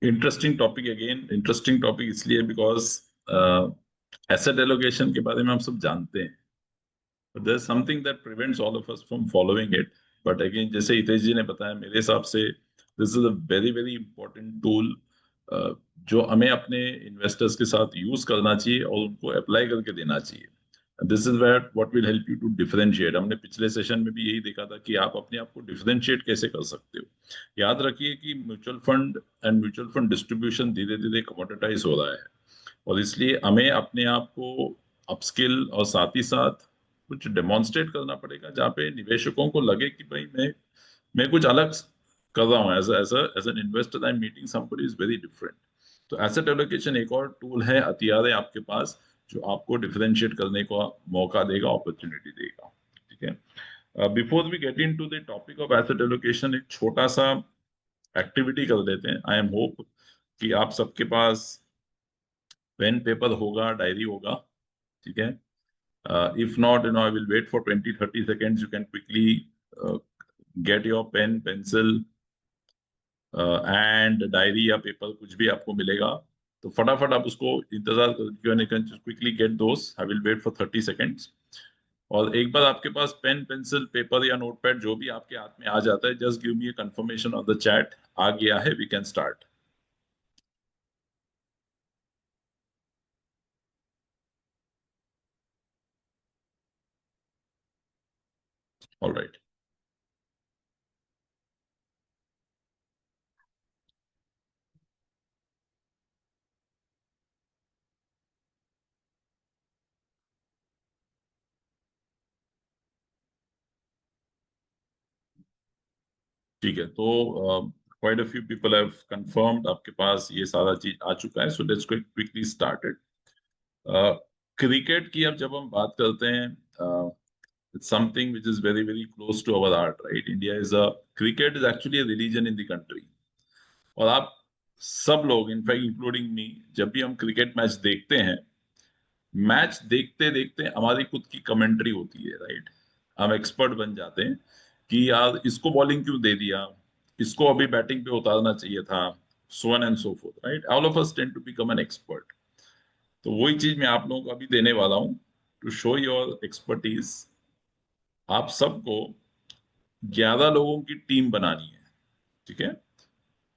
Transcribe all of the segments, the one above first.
Interesting topic, again interesting topic इसलिए because asset allocation के बारे में हम सब जानते हैं, but there's something that prevents all of us from following it. But again, जैसे हितेश जी ने बताया, मेरे हिसाब से this is a very very important tool जो हमें अपने इन्वेस्टर्स के साथ यूज करना चाहिए और उनको अप्लाई करके देना चाहिए. This is where what will help you to differentiate. हमने पिछले सेशन में भी यही देखा था कि आप अपने आप को डिफरेंशिएट कैसे कर सकते हो. याद रखिए कि mutual fund and mutual fund distribution धीरे धीरे कमोडिटाइज हो रहा है, और इसलिए हमें अपने आप को अपस्किल और साथ ही साथ कुछ डेमोन्स्ट्रेट करना पड़ेगा जहाँ पे निवेशकों को लगे कि भाई मैं कुछ अलग कर रहा हूँ. As an investor I am meeting somebody is very different. तो एसेट एलोकेशन एक और टूल है, हथियार है आपके पास, जो आपको डिफरेंशिएट करने का मौका देगा, अपॉर्चुनिटी देगा. ठीक है. Before we get into the topic of asset allocation, एक छोटा सा एक्टिविटी कर लेते हैं. आई एम होप कि आप सबके पास पेन पेपर होगा, डायरी होगा. ठीक है. If not, I will wait for 20-30 seconds. You can quickly uh, get your pen, pencil, and diary या पेपर कुछ भी आपको मिलेगा, तो फटाफट आप उसको इंतजार कर, quickly get those. I will wait for 30 seconds. और एक बार आपके पास पेन, पेंसिल, पेपर या नोटपैड जो भी आपके हाथ में आ जाता है, just give me a confirmation on the chat. आ गया है, वी कैन स्टार्ट. ऑलराइट. ठीक है. तो quite a few people have confirmed, आपके पास ये सारा चीज आ चुका है. So let's quickly started. Cricket की अब जब हम बात करते हैं, it's something which is very very close to our heart, right? India is a cricket is actually a religion in the country. और आप सब लोग, इनफैक्ट इंक्लूडिंग मी, जब भी हम क्रिकेट मैच देखते हैं, मैच देखते देखते हमारी खुद की कमेंट्री होती है, राइट? हम एक्सपर्ट बन जाते हैं कि यार इसको बॉलिंग क्यों दे दिया, इसको अभी बैटिंग पे उतारना चाहिए था, so on and so forth, right? All of us tend to become an expert. तो वही चीज मैं आप लोगों को अभी देने वाला हूँ, टू शो योर एक्सपर्टीज. आप सबको 11 लोगों की टीम बनानी है. ठीक है.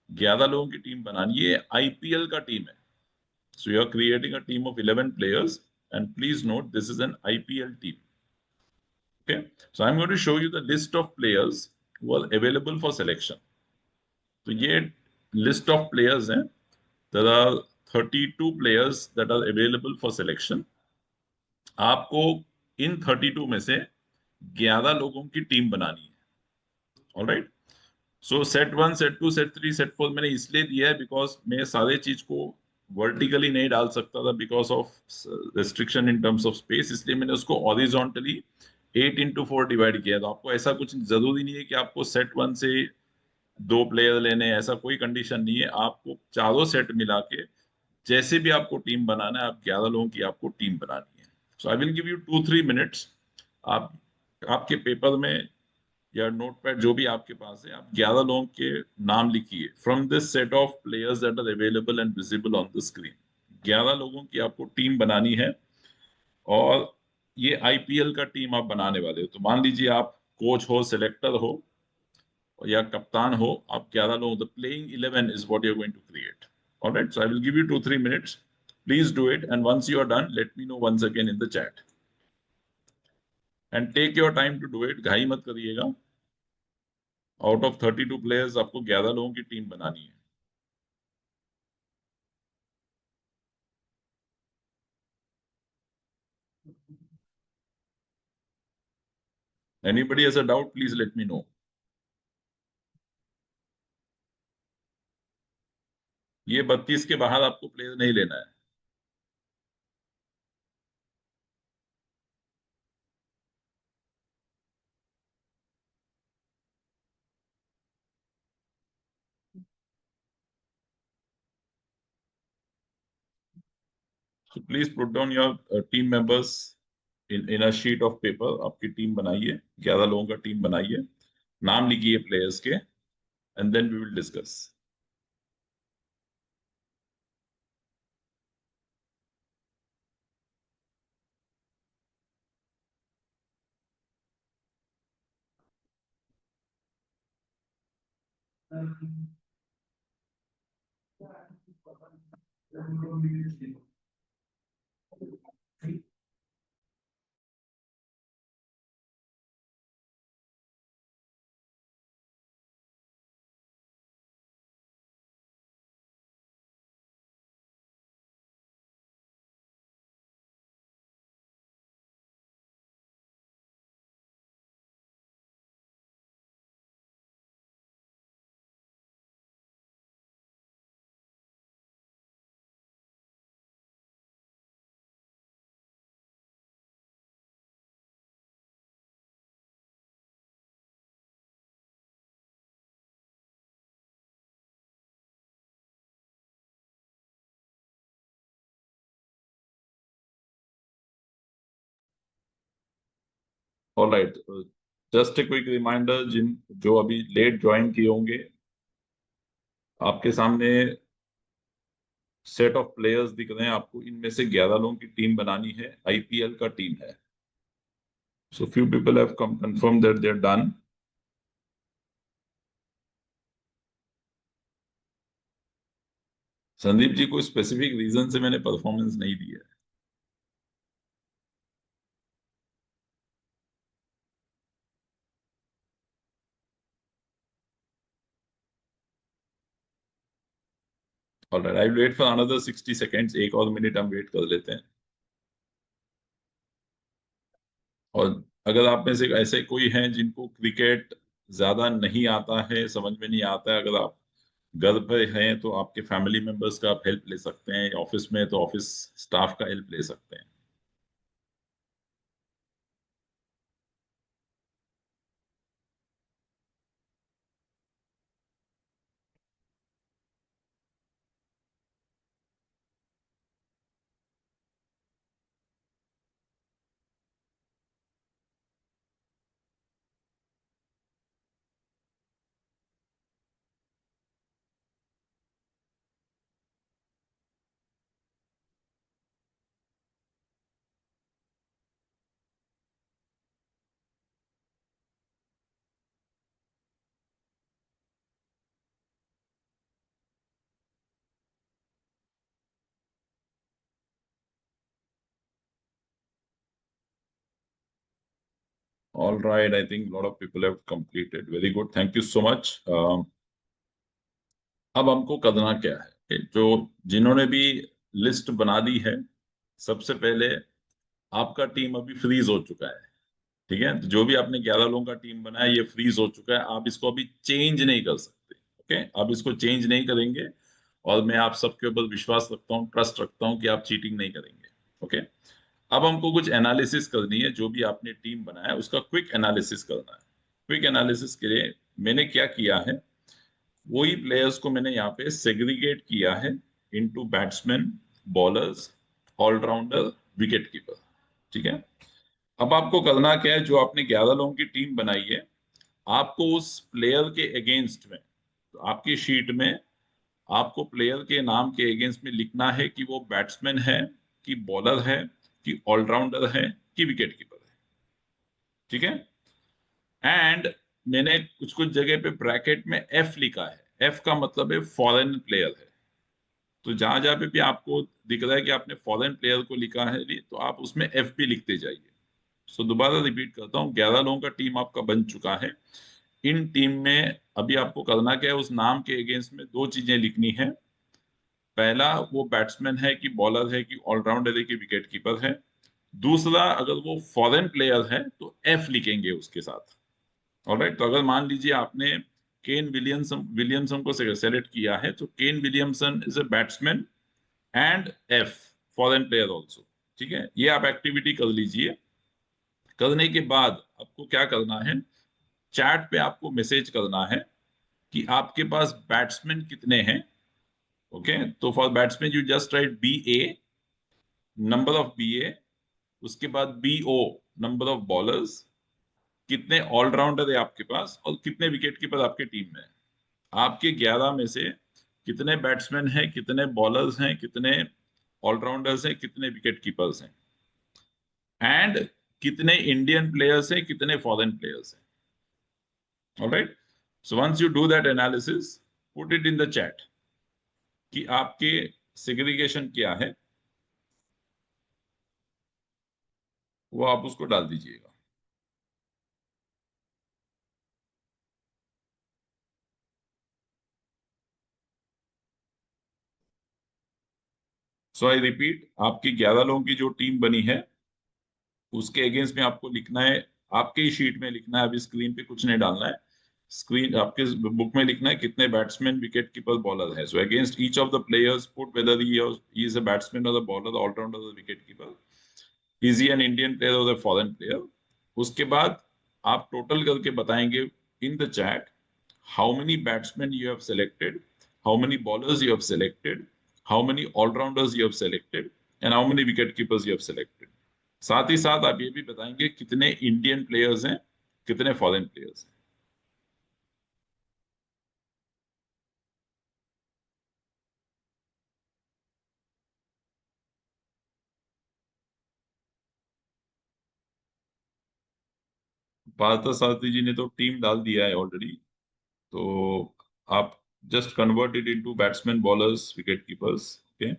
11 लोगों की टीम बनानी है, आईपीएल का टीम है. So you are creating a team of 11 players, and please note this is an IPL team. Okay. So I am going to show you the list of players who are available for selection. तो ये list of players हैं. There are 32 players that are available for selection. आपको इन 32 में से 11 लोगों की team बनानी है. Alright. So set one, set two, set three, set four मैंने इसलिए दिया है बिकॉज मैं सारे चीज को वर्टिकली नहीं डाल सकता था because of restriction in terms of space. इसलिए मैंने उसको हॉरिजॉन्टली 8x4 डिवाइड किया. तो आपको ऐसा कुछ जरूरी नहीं है कि आपको सेट वन से दो प्लेयर लेने हैं, ऐसा कोई कंडीशन नहीं है. आपको चारों सेट मिला के जैसे भी आपको टीम बनाना है, आप 11 लोगों की आपको टीम बनानी है. So I will give you 2-3 minutes. आप आपके पेपर में या नोटपैड जो भी आपके पास है, आप 11 लोगों के नाम लिखिए from this set of players that are available and visible on the screen. 11 लोगों की आपको टीम बनानी है, और ये आईपीएल का टीम आप बनाने वाले हो. तो मान लीजिए आप कोच हो, सिलेक्टर हो या कप्तान हो, आप 11 लोग, the playing 11 is what you are going to create. Alright. So I will give you 2-3 minutes. Please do it, and once you are done let me know once again in the chat, and take your time to do it. घाई मत करिएगा. Out of 32 players आपको 11 लोगों की team बनानी है. Anybody has a doubt, please let me know. ये 32 के बाहर आपको प्लेयर नहीं लेना है. So please put down your team members in a sheet of paper. आपकी टीम बनाइए, 11 लोगों का टीम बनाइए, नाम लिखिए प्लेयर्स के. and then we will discuss. All right. Just a quick reminder, जो अभी लेट ज्वाइन किए होंगे, आपके सामने सेट ऑफ प्लेयर्स दिख रहे हैं आपको। इनमें से 11 लोगों की टीम बनानी है, आईपीएल का टीम है। So few people have confirm that they are done. Sandeep ji, कोई स्पेसिफिक रीजन से मैंने परफॉर्मेंस नहीं दी है। Alright, I will wait for another 60 seconds. एक और मिनट हम वेट कर लेते हैं। और अगर आप में से ऐसे कोई हैं जिनको क्रिकेट ज्यादा नहीं आता है, समझ में नहीं आता है, अगर आप घर पे हैं तो आपके फैमिली मेंबर्स का आप हेल्प ले सकते हैं। ऑफिस में तो ऑफिस स्टाफ का हेल्प ले सकते हैं। All right, I think lot of people have completed. Very good, thank you so much. अब हमको करना क्या है कि जो जिन्होंने भी लिस्ट बना दी है, सबसे पहले आपका टीम अभी फ्रीज हो चुका है। ठीक है, तो जो भी आपने 11 लोगों का टीम बनाया, ये फ्रीज हो चुका है। आप इसको अभी चेंज नहीं कर सकते। ओके, आप इसको चेंज नहीं करेंगे। और मैं आप सबके ऊपर विश्वास रखता हूँ, ट्रस्ट रखता हूँ कि आप चीटिंग नहीं करेंगे। ओके, अब हमको कुछ एनालिसिस करनी है। जो भी आपने टीम बनाया है उसका क्विक एनालिसिस करना है। क्विक एनालिसिस के लिए मैंने क्या किया है, वही प्लेयर्स को मैंने यहाँ पे सेग्रीगेट किया है into batsman, bowlers, allrounder, wicket keeper. ठीक है, अब आपको करना क्या है, जो आपने 11 लोगों की टीम बनाई है, आपको उस प्लेयर के अगेंस्ट में, तो आपकी शीट में आपको प्लेयर के नाम के अगेंस्ट में लिखना है कि वो बैट्समैन है, कि बॉलर है, कि ऑलराउंडर है, कि विकेट कीपर है। ठीक है, एंड मैंने कुछ कुछ जगह पे ब्रैकेट में एफ लिखा है। एफ का मतलब है फॉरेन प्लेयर है। तो जहां जहां पे भी आपको दिख रहा है कि आपने फॉरेन प्लेयर को लिखा है, तो आप उसमें एफ भी लिखते जाइए। सो दोबारा रिपीट करता हूँ, 11 लोगों का टीम आपका बन चुका है। इन टीम में अभी आपको करना क्या है, उस नाम के अगेंस्ट में दो चीजें लिखनी है। पहला, वो बैट्समैन है कि बॉलर है कि ऑलराउंडर है कि विकेट कीपर है। दूसरा, अगर वो फॉरेन प्लेयर है तो एफ लिखेंगे उसके साथ। ऑलराइट, तो अगर मान लीजिए आपने केन विलियमसन विलियमसन को सेलेक्ट किया है, तो Kane Williamson is a batsman and F, foreign player also. ठीक है, ये आप एक्टिविटी कर लीजिए। करने के बाद आपको क्या करना है, चैट पे आपको मैसेज करना है कि आपके पास बैट्समैन कितने हैं। ओके, तो for batsman you just right BA, number of BA, उसके बाद BO, नंबर ऑफ बॉलर्स, कितने ऑलराउंडर है आपके पास, और कितने विकेट कीपर आपके टीम में है। आपके 11 में से कितने बैट्समैन हैं, कितने बॉलर्स हैं, कितने ऑलराउंडर्स हैं, कितने विकेट कीपर्स हैं, एंड कितने इंडियन प्लेयर्स हैं, कितने फॉरेन प्लेयर्स हैं. Alright. So once you do that analysis, put it in the chat कि आपके सेग्रीगेशन क्या है, वो आप उसको डाल दीजिएगा. सो आई रिपीट, आपकी 11 लोगों की जो टीम बनी है उसके अगेंस्ट में आपको लिखना है, आपके ही शीट में लिखना है, अभी स्क्रीन पे कुछ नहीं डालना है. स्क्रीन आपके बुक में लिखना है कितने बैट्समैन, विकेट कीपर, बॉलर है. So against each of the players put whether he is a batsman और the bowler, allrounder, wicket keeper, is he an Indian player और द फॉरेन प्लेयर. उसके बाद आप टोटल करके बताएंगे in the chat how many batsmen you have selected, how many bowlers you have selected, how many all-rounders you have selected, and how many wicket keepers you have selected. साथ ही साथ आप ये भी बताएंगे कितने इंडियन प्लेयर्स हैं, कितने foreign players हैं. पार्थ सारथी जी ने तो टीम डाल दिया है ऑलरेडी. तो आप just convert it into batsman, bowlers, wicket keepers. Okay.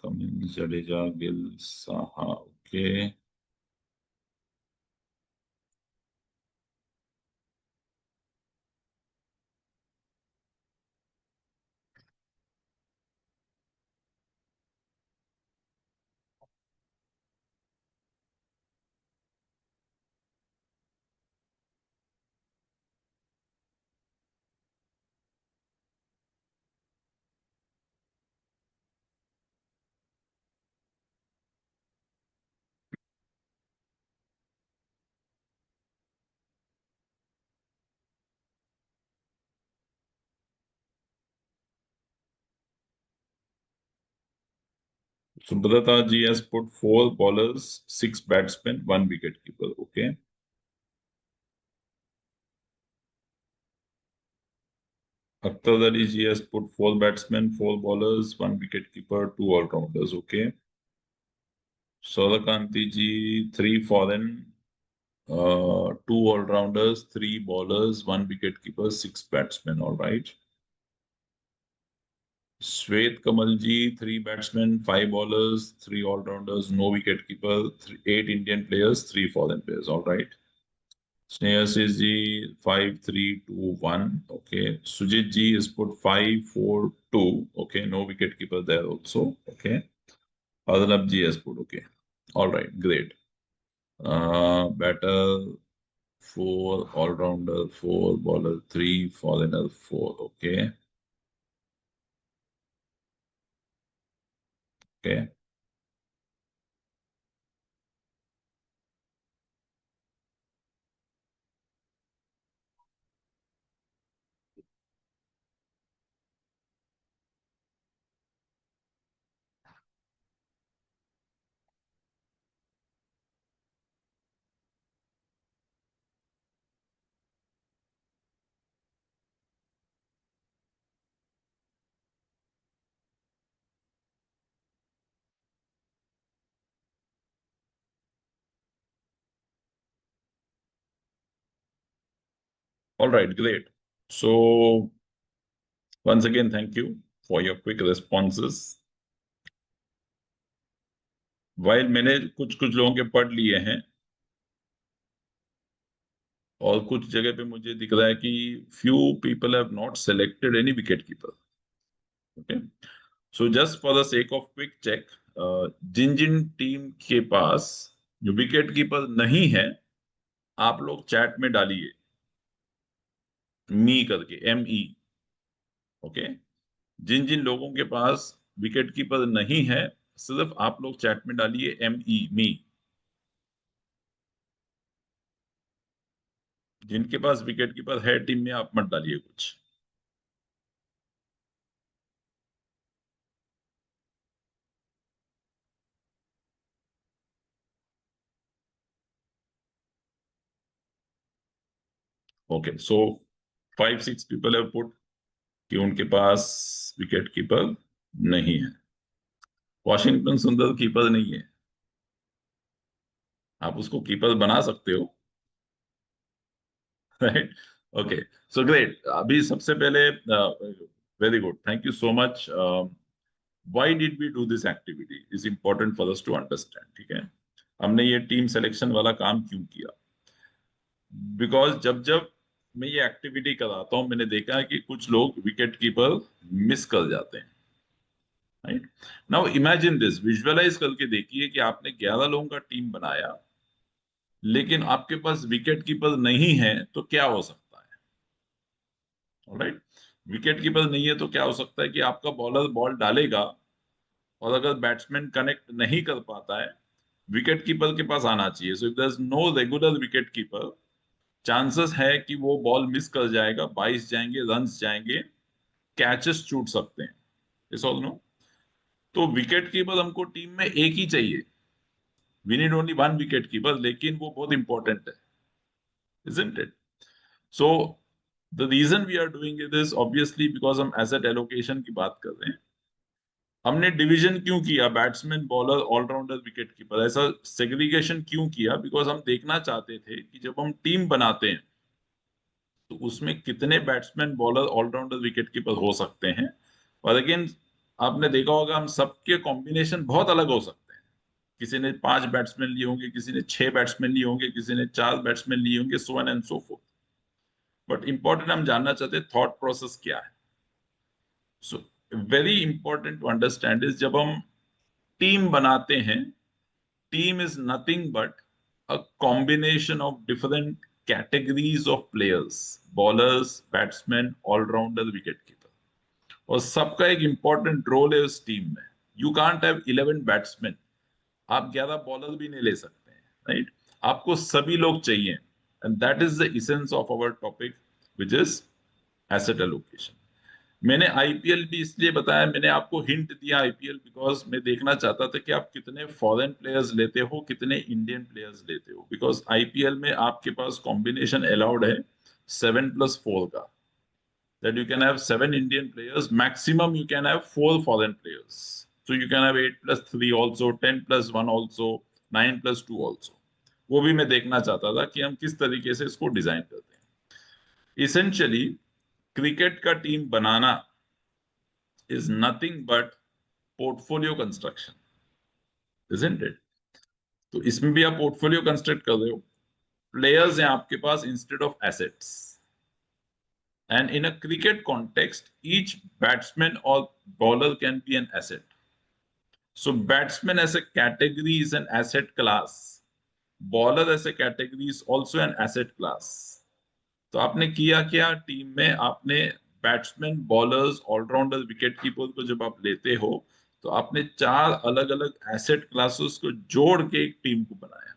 Cummins, Jadeja, Gill, Saha. Okay. Subrata ji has put 4 bowlers, 6 batsmen, 1 wicket keeper. Okay. Akhtar Ali ji has put 4 batsmen, 4 bowlers, 1 wicket keeper, 2 all-rounders. Okay. Saurakanti ji, 3 foreign, 2 all-rounders, 3 bowlers, 1 wicket keeper, 6 batsmen. All right. Shwet Kamal ji, 3 batsmen, 5 bowlers, 3 all-rounders, no wicket-keeper, 8 Indian players, 3 foreign players. All right. Snehashish ji, 5-3-2-1. Okay. Sujit ji is put 5-4-2. Okay. No wicket-keeper there also. Okay. Adnab ji has put. Okay. All right. Great. Batter, 4, all-rounder, 4, bowler, 3, foreigner, 4. Okay. Okay. All right. Great. So once again, thank you for your quick responses. While मैंने कुछ कुछ लोगों के पढ़ लिए हैं और कुछ जगह पे मुझे दिख रहा है कि few people have not selected any wicket keeper. Okay. So just for the sake of quick check, जिन जिन टीम के पास जो विकेट कीपर नहीं है, आप लोग चैट में डालिए मी करके, ME. ओके. जिन जिन लोगों के पास विकेट कीपर नहीं है, सिर्फ आप लोग चैट में डालिए ME, मी. जिनके पास विकेट कीपर है टीम में, आप मत डालिए कुछ. Okay. So 5-6 people have put कि उनके पास विकेट कीपर नहीं है। वॉशिंगटन सुंदर कीपर नहीं है, आप उसको कीपर बना सकते हो, राइट? Okay, so great. अभी सबसे पहले very good, thank you so much. Why did we do this activity is important for us to understand, ठीक है? हमने ये टीम सिलेक्शन वाला काम क्यों किया? बिकॉज जब जब मैं ये एक्टिविटी कराता हूं, मैंने देखा है कि कुछ लोग विकेट कीपर मिस कर जाते हैं, right? Now imagine this, visualise करके देखिए कि आपने 11 लोगों का टीम बनाया, लेकिन आपके पास विकेट कीपर नहीं है, तो क्या हो सकता है? ऑलराइट, विकेट कीपर नहीं है तो क्या हो सकता है कि आपका बॉलर बॉल डालेगा, और अगर बैट्समैन कनेक्ट नहीं कर पाता है, विकेट कीपर के पास आना चाहिए। So if there is no regular wicket keeper, chances है कि वो बॉल मिस कर जाएगा, 22 जाएंगे, रन्स जाएंगे, कैचेस छूट सकते हैं। इस ऑल नो। तो विकेट कीपर हमको टीम में एक ही चाहिए, we need only one wicket keeper, लेकिन वो बहुत इंपॉर्टेंट है, isn't it? So the reason we are doing it is obviously because हम एसेट एलोकेशन की बात कर रहे हैं। हमने डिवीजन क्यों किया, batsman, bowler, allrounder, wicket keeper, ऐसा सेग्रीगेशन क्यों किया? बिकॉज हम देखना चाहते थे कि जब हम टीम बनाते हैं तो उसमें कितने batsman, bowler, allrounder, wicket keeper हो सकते हैं। और अगेन आपने देखा होगा, हम सबके कॉम्बिनेशन बहुत अलग हो सकते हैं। किसी ने 5 बैट्समैन लिए होंगे, किसी ने 6 बैट्समैन लिए होंगे, किसी ने 4 बैट्समैन लिए होंगे, so on and so forth. But important हम जानना चाहते हैं थॉट प्रोसेस क्या है। So very important to understand is, जब हम टीम बनाते हैं, team is nothing but a combination of different categories of players, bowlers, batsmen, all-rounder, wicket keeper, और सबका एक इंपॉर्टेंट रोल है उस टीम में। यू कांट हैव 11 बैट्समैन, आप 11 बॉलर भी नहीं ले सकते हैं, राइट? आपको सभी लोग चाहिए, and that is the essence of our topic, which is asset allocation. मैंने आईपीएल भी इसलिए बताया, मैंने आपको हिंट दिया आईपीएल, बिकॉज मैं देखना चाहता था कि आप कितने फॉरेन प्लेयर्स लेते हो, कितने इंडियन प्लेयर्स लेते हो। बिकॉज आईपीएल में आपके पास कॉम्बिनेशन अलाउड है 7+4 का, that you can have 7 Indian players, maximum you can have 4 foreign players. So you can have 8+3 also, 10+1 also, 9+2 also. वो भी मैं देखना चाहता था कि हम किस तरीके से इसको डिजाइन करते हैं। इसेंशियली क्रिकेट का team banana is nothing but portfolio construction, isn't it? तो इसमें भी आप पोर्टफोलियो कंस्ट्रक्ट कर रहे हो, प्लेयर्स हैं आपके पास instead of assets, and in a cricket context each batsman और bowler can be an asset. So batsman as a category is an asset class, bowler as a category is also an asset class. तो आपने किया क्या team में, आपने batsman, bowlers, allrounder, wicket keeper को जब आप लेते हो, तो आपने 4 अलग अलग एसेट क्लासेस को जोड़ के एक टीम को बनाया।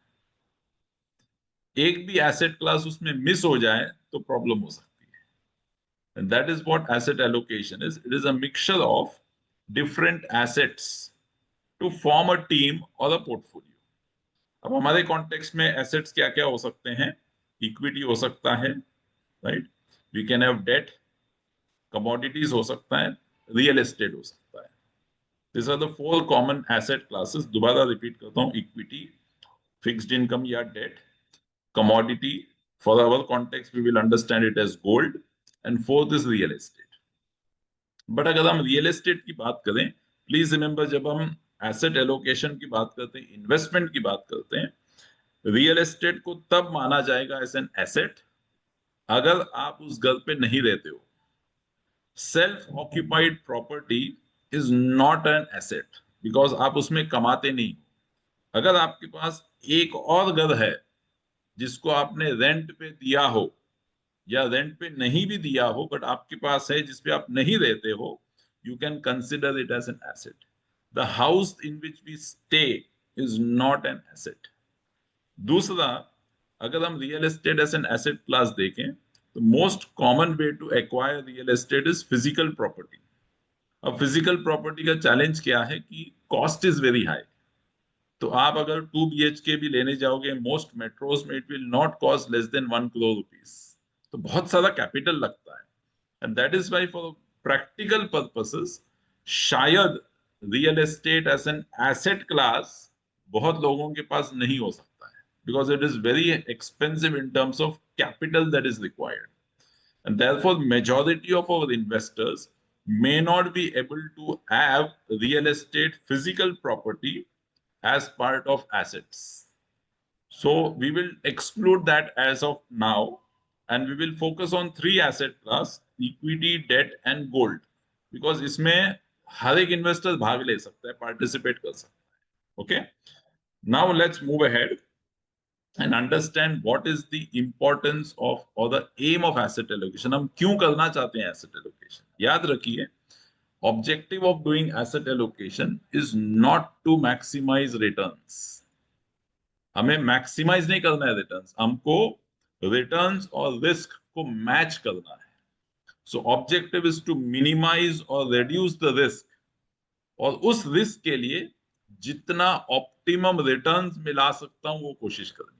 एक भी एसेट क्लास उसमें मिस हो जाए तो प्रॉब्लम हो सकती है, and that is what asset allocation is. It is a mixture of different assets to form a team और अ पोर्टफोलियो। अब हमारे कॉन्टेक्स्ट में एसेट्स क्या क्या हो सकते हैं? इक्विटी हो सकता है, right? We can have debt, commodities हो सकता है, रियल एस्टेट हो सकता है। This are the 4 common asset classes. दोबारा रिपीट करता हूं, इक्विटी, फिक्स्ड इनकम या debt, commodity, for our context we will understand it as gold, and fourth is real estate. But अगर हम रियल एस्टेट की बात करें, प्लीज रिमेंबर, जब हम एसेट एलोकेशन की बात करते हैं, इन्वेस्टमेंट की बात करते हैं, रियल एस्टेट को तब माना जाएगा एज एन एसेट अगर आप उस घर पे नहीं रहते हो। Self occupied property is not an asset, because आप उसमें कमाते नहीं। अगर आपके पास एक और घर है जिसको आपने रेंट पे दिया हो, या रेंट पे नहीं भी दिया हो बट आपके पास है जिसपे आप नहीं रहते हो, you can consider it as an asset. The house in which we stay is not an asset. दूसरा, अगर हम real estate as an asset class देखें, तो most common way to acquire real estate is physical property. अब physical property का challenge क्या है कि कॉस्ट इज वेरी हाई। तो आप अगर 2 BHK भी लेने जाओगे मोस्ट मेट्रोज में, it will not cost less than 1 crore rupees. तो बहुत सारा कैपिटल लगता है, and that is why for practical purposes शायद real estate as an asset class बहुत लोगों के पास नहीं हो सकता है, because it is very expensive in terms of capital that is required, and therefore majority of our investors may not be able to have real estate physical property as part of assets. So we will exclude that as of now, and we will focus on three asset class: equity, debt and gold, because इसमें हर एक investor भाग ले सकता है, participate कर सकता है. Okay, now let's move ahead and understand what is the importance of or the aim of asset allocation. हम क्यों करना चाहते हैं asset allocation? याद रखिए, objective of doing asset allocation is not to maximize returns. हमें मैक्सिमाइज नहीं करना है रिटर्न्स, हमको रिटर्न्स और रिस्क को मैच करना है. So objective is to minimize और रिड्यूस द रिस्क, और उस रिस्क के लिए जितना ऑप्टिमम रिटर्न्स में ला सकता हूं वो कोशिश करनी है.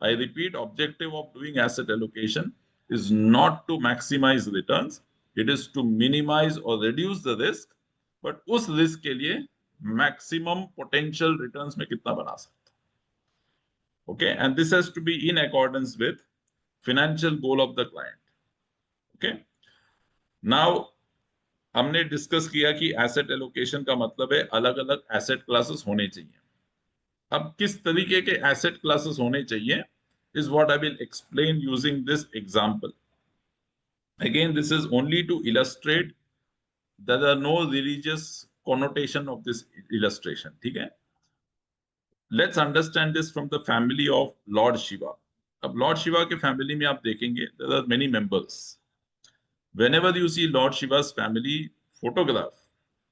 I repeat, objective of doing asset allocation is not to maximize returns. It is to minimize or reduce the risk. But उस risk के लिए maximum potential returns में कितना बना सकता हूं. Okay, and this has to be in accordance with financial goal of the client. Okay. Now हमने discuss किया कि एसेट एलोकेशन का मतलब है अलग अलग एसेट क्लासेस होने चाहिए. अब किस तरीके के एसेट क्लासेस होने चाहिए is what I will explain using this example. Again, this is only to illustrate that there are no religious connotation of this illustration. ठीक है? Let's understand this from the family of Lord Shiva. अब Lord Shiva के family में आप देखेंगे there are many members. Whenever you see Lord Shiva's family photograph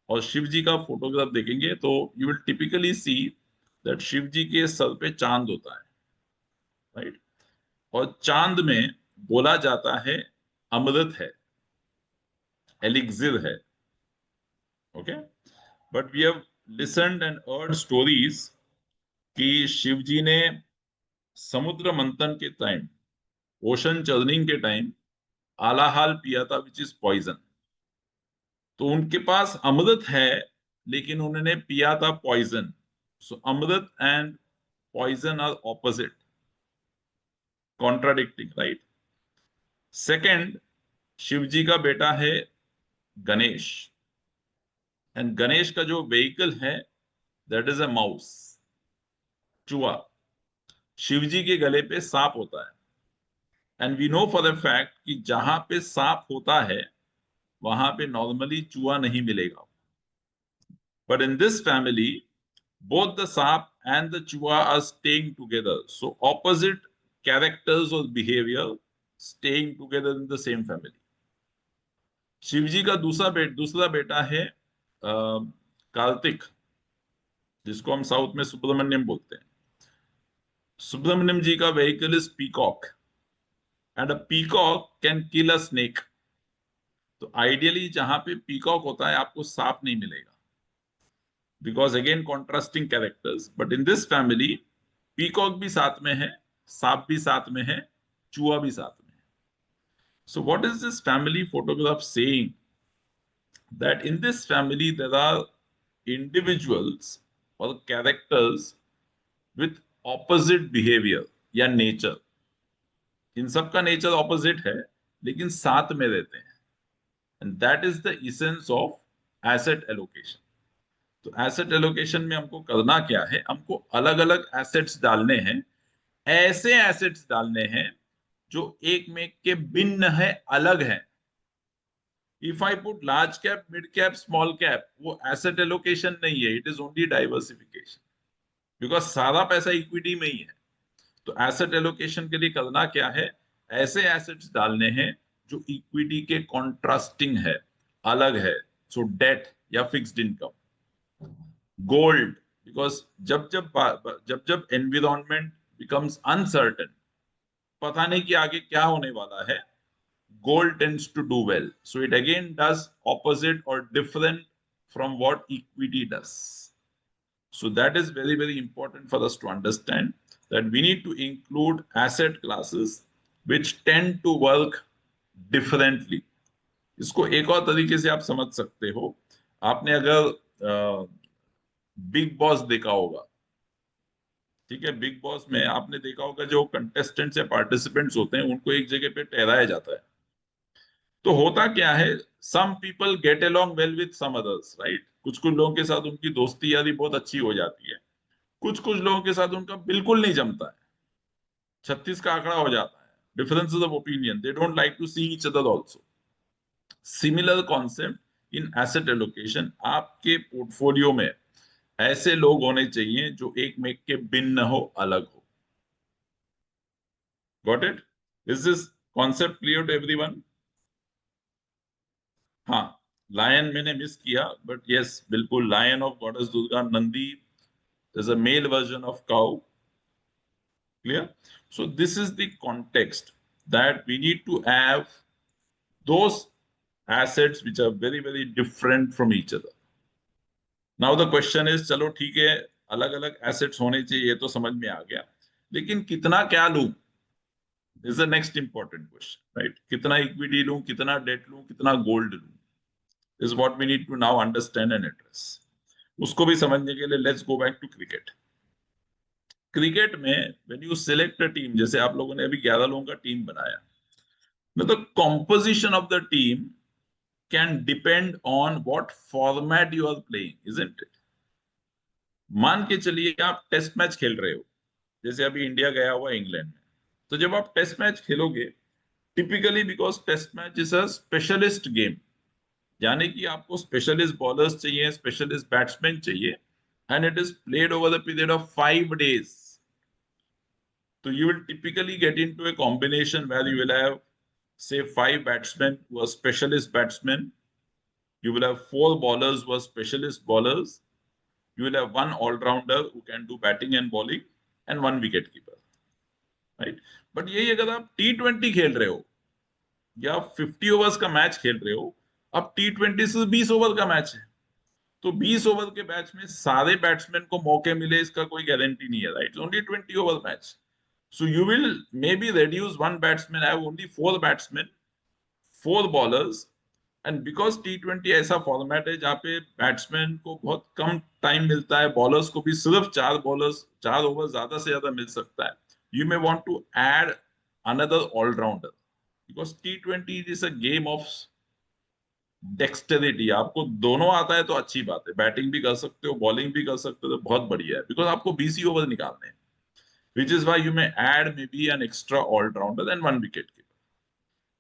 और शिव जी का photograph देखेंगे तो you will typically see that Shiv जी के सर पे चांद होता है, right? और चांद में बोला जाता है अमृत है, एलिक्सिर है. Okay, but we have listened and heard stories कि शिव जी ने समुद्र मंथन के टाइम, ओशन चर्निंग के टाइम आलाहाल पिया था, विच इज पॉइजन. तो उनके पास अमृत है लेकिन उन्होंने पिया था poison. So amrit and poison are opposite, contradicting, right? Second, Shiv ji का बेटा है गणेश, एंड गणेश का जो व्हीकल है दैट इज अ माउस, चूहा. शिवजी के गले पे सांप होता है, and we know for the fact कि जहां पे सांप होता है वहां पे नॉर्मली चूहा नहीं मिलेगा. But in this family both the sap and the chua are staying together, so opposite characters or behavior staying together in the same family. Shivji का दूसरा बेटा है कार्तिक, जिसको हम साउथ में सुब्रमण्यम बोलते हैं. सुब्रमण्यम जी का vehicle is peacock, and a peacock can kill a snake. तो आइडियली जहां पे पीकॉक होता है आपको सांप नहीं मिलेगा, because again contrasting characters. But in this family peacock भी साथ में है, सांप भी साथ में है, चूहा भी साथ में है. So what is this family photograph saying? That in this family there are individuals और कैरेक्टर्स विथ ऑपोजिट बिहेवियर या नेचर. इन सबका नेचर ऑपोजिट है लेकिन साथ में रहते हैं, and that is the essence of asset allocation. तो एसेट एलोकेशन में हमको करना क्या है? हमको अलग अलग एसेट्स डालने हैं, ऐसे एसेट्स डालने हैं जो एक में के भिन्न है, अलग है. If I put large cap, mid cap, small cap, वो एसेट एलोकेशन नहीं है, it is only diversification, because सारा पैसा इक्विटी में ही है. तो एसेट एलोकेशन के लिए करना क्या है? ऐसे एसेट्स डालने हैं जो इक्विटी के कॉन्ट्रास्टिंग है, अलग है. सो डेट या फिक्स्ड इनकम, गोल्ड, बिकॉज जब जब एनवायरमेंट बिकम्स अनसर्टन, पता नहीं कि आगे क्या होने वाला है, gold tends to do well. So it again does opposite or different from what equity does. So that is very, very important for us to understand that we need to include asset classes which tend to work differently. इसको एक और तरीके से आप समझ सकते हो, आपने अगर बिग बॉस देखा होगा, ठीक है, बिग बॉस में आपने देखा होगा जो कंटेस्टेंट्स या पार्टिसिपेंट्स होते हैं उनको एक जगह पे ठहराया जाता है। तो होता क्या है, some people get along well with some others, right? कुछ कुछ लोगों के साथ उनकी दोस्ती यारी बहुत अच्छी हो जाती है, कुछ कुछ लोगों के साथ उनका बिल्कुल नहीं जमता है, 36 का आंकड़ा हो जाता है, differences of opinion, they don't like to see each other also. Similar concept in asset allocation, आपके पोर्टफोलियो में ऐसे लोग होने चाहिए जो एक मेक के भिन्न हो, अलग हो। Got it? Is this concept clear to everyone? हाँ, लायन मैंने मिस किया, बट यस, बिल्कुल, lion of goddess Durga, Nandi is a male version of cow. Clear? So this is the context that we need to have those assets which are very, very different from each other. Now the question is, चलो ठीक है, अलग अलग assets होने चाहिए, ये तो समझ में आ गया, लेकिन कितना क्या लूं is the next important question, right? कितना इक्विटी लूं, कितना डेट लूं, कितना गोल्ड लूं, is what we need to now understand and address. उसको भी समझने के लिए let's go back to cricket. Cricket में when you select a team, जैसे आप लोगों ने अभी 11 लोगों का टीम बनाया, the composition of the team can depend on what format you are playing, isn't it? मान के चलिए आप टेस्ट मैच खेल रहे हो, जैसे अभी इंडिया गया हुआ इंग्लैंड में, तो जब आप टेस्ट मैच खेलोगे, typically because test match is a specialist game, यानी कि आपको स्पेशलिस्ट बॉलर्स चाहिए, स्पेशलिस्ट बैट्समैन चाहिए, and it is played over the period of 5 days. So you will typically get into a combination where you will have, say, 5 batsmen who are specialist batsmen. You will have 4 bowlers who are specialist bowlers. You will have one all-rounder who can do batting and bowling, and one wicket keeper. Right? But यही अगर आप T20 खेल रहे हो या 50 overs का match खेल रहे हो, अब T20 से 20 ओवर का मैच है, तो 20 ओवर के मैच में सारे बैट्समैन को मौके मिले इसका कोई गारंटी नहीं है, right? Only 20 over match. So you will maybe reduce one batsman, have only 4 batsmen, 4 bowlers, and because T20 ऐसा फॉर्मेट है जहाँ पे बैट्समैन को बहुत कम टाइम मिलता है, बॉलर्स को भी सिर्फ 4 बॉलर्स 4 ओवर ज्यादा से ज्यादा मिल सकता है, you may want to add another all-rounder, because T20 is a game of dexterity. आपको दोनों आता है तो अच्छी बात है, बैटिंग भी कर सकते हो, बॉलिंग भी कर सकते हो, तो बहुत बढ़िया है, बिकॉज आपको 20 ही ओवर निकालने हैं, which is why you may add maybe an extra all-rounder and one wicket keeper.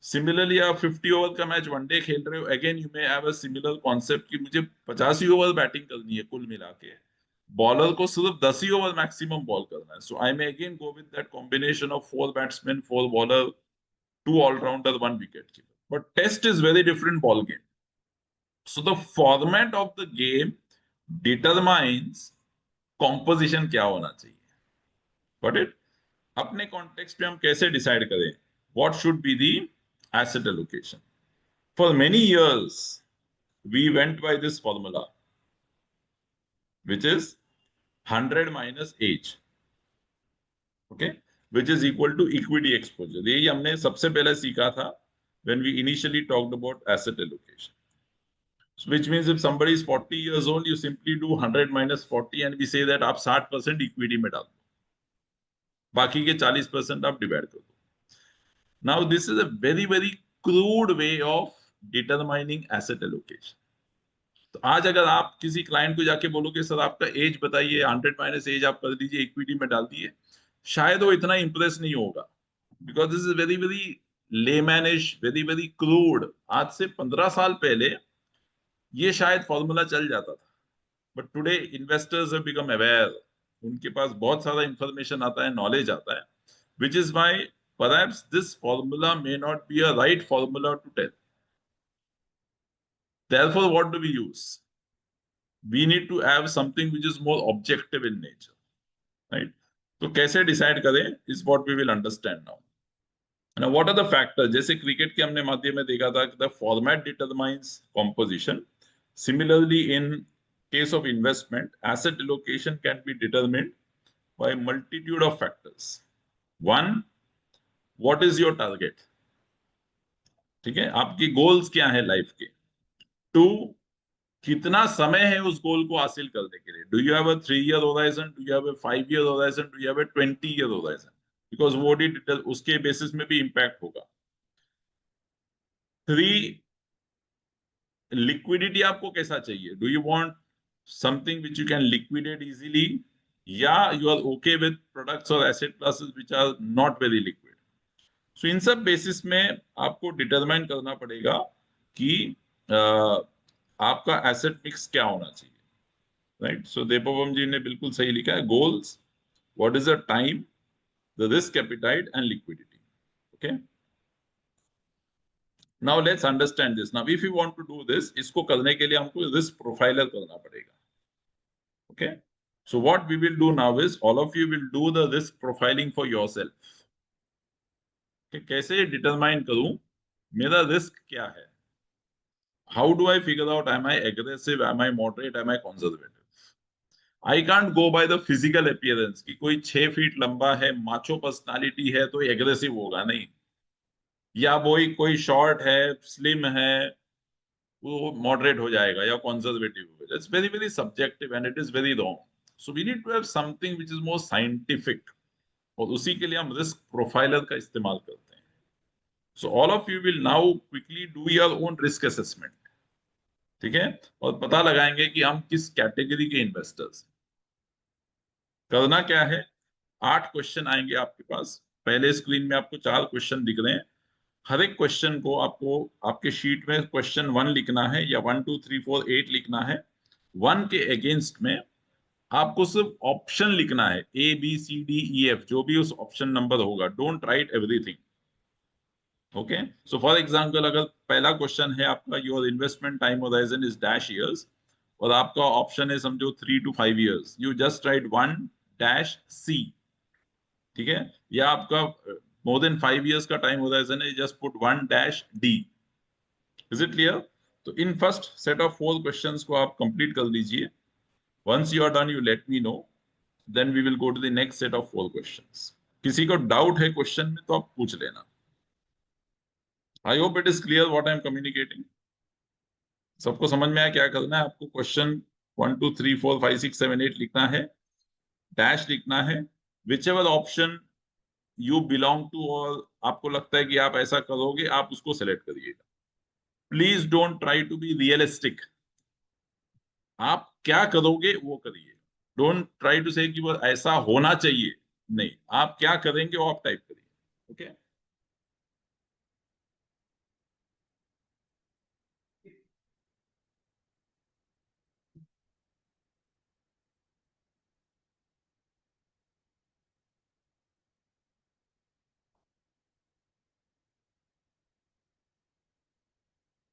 Similarly, आप 50 ओवर का मैच वनडे खेल रहे हो, again you may have a similar concept कि मुझे 85 ओवर बैटिंग करनी है कुल मिला के, बॉलर को सिर्फ 10 ही ओवर मैक्सिमम बॉल करना है, so I may again go with that combination of 4 batsmen, 4 bowler, 2 allrounder, 1 wicket keeper. But test is very different ball game. So the format of the game determines composition क्या होना चाहिए. Got it? अपने context में हम कैसे decide करें what should be the asset allocation. For many years we went by this formula which is 100 minus age, okay, which is equal to equity exposure. यही हमने सबसे पहले सीखा था when we initially talked about asset allocation. So which means if somebody is 40 years old, you simply do 100 minus 40 and we say that आप 60% equity में डाल दो, बाकी के 40% आप डिवाइड कर दो. Now, this is a very, very crude way of determining asset allocation. तो आज अगर आप किसी क्लाइंट को जाके बोलोगे सर आपका एज बताइए, 100 माइनस एज आप कर दीजिए, इक्विटी में डाल दिए, शायद वो इतना इंप्रेस नहीं होगा, because this is very very laymanish, very very crude. आज से 15 साल पहले ये शायद फॉर्मूला चल जाता था, but today investors have become aware, उनके पास बहुत सारा इंफॉर्मेशन आता है, नॉलेज आता है, which is why perhaps this formula may not be a right formula to tell. Therefore, what do we use? We need to have something which is more objective in nature, right? So, कैसे decide करें is what we will understand now. Now, what are the factors? जैसे cricket के हमने माध्यम में देखा था कि the format determines composition. Similarly, in case of investment, asset allocation can be determined by a multitude of factors. One, what is your target, ठीक है, आपकी गोल्स क्या है लाइफ के। टू, कितना समय है उस गोल को हासिल करने के लिए, do you have a 3 year horizon, do you have a 5 year horizon, do you have a 20 year horizon, because वो उसके बेसिस में भी इम्पैक्ट होगा। थ्री, लिक्विडिटी आपको कैसा चाहिए, do you want something which you can liquidate easily, या you are okay with products और asset classes which are not very liquid. So इन सब बेसिस में आपको डिटरमाइन करना पड़ेगा कि आपका एसेट मिक्स क्या होना चाहिए, राइट। सो देपोवम जी ने बिल्कुल सही लिखा है, goals, what is the time, the risk appetite and liquidity. Okay, now let's understand this. Now if you want to do this, इसको करने के लिए हमको रिस्क प्रोफाइलर करना पड़ेगा। Okay, so what we will do now is all of you will do the risk profiling for yourself, कि कैसे determine करूं मेरा रिस्क क्या है, how do I figure out, am I aggressive, am I moderate, am I conservative. I can't go by the physical appearance की कोई 6 feet लंबा है, माचो पर्सनालिटी है तो एग्रेसिव होगा नहीं, या वही कोई शॉर्ट है, स्लिम है, वो मॉडरेट हो जाएगा या कंजर्वेटिव हो जाएगा। It's very very subjective and it is very wrong. So we need to have something which is more scientific, और उसी के लिए हम रिस्क प्रोफाइलर का इस्तेमाल करते हैं। So all of you will now quickly do your own risk assessment, ठीक है, और पता लगाएंगे कि हम किस कैटेगरी के इन्वेस्टर्स। करना क्या है, 8 क्वेश्चन आएंगे आपके पास, पहले स्क्रीन में आपको 4 क्वेश्चन दिख रहे हैं। हर एक क्वेश्चन को आपको आपके शीट में क्वेश्चन 1 लिखना है, या 1 2 3 4 8 लिखना है। 1 के अगेंस्ट में आपको सिर्फ ऑप्शन लिखना है, ABCDEF, जो भी उस ऑप्शन नंबर होगा, don't write everything. Okay, so for example अगर पहला क्वेश्चन है आपका, your investment time horizon is dash years, और आपका ऑप्शन है समझो 3 to 5 years, you just write 1-C, ठीक है, या आपका मोर देन 5 years का टाइम होराइजन है, just put 1-D। Is it clear? तो in first set of 4 questions को आप कंप्लीट कर लीजिए। Once you are done, you let me know, then we will go to the next set of 4 questions. किसी को doubt है question में तो आप पूछ लेना। I hope it is clear what I M communicating. सबको समझ में आया क्या करना है आपको? क्वेश्चन 1 2 3 4 5 6 7 8 लिखना है, डैश लिखना है, whichever option you belong to, और आपको लगता है कि आप ऐसा करोगे, आप उसको सेलेक्ट करिएगा। Please don't try to be realistic, आप क्या करोगे वो करिए। डोंट ट्राई टू से कि वो ऐसा होना चाहिए, नहीं, आप क्या करेंगे वो आप टाइप करिए। ओके,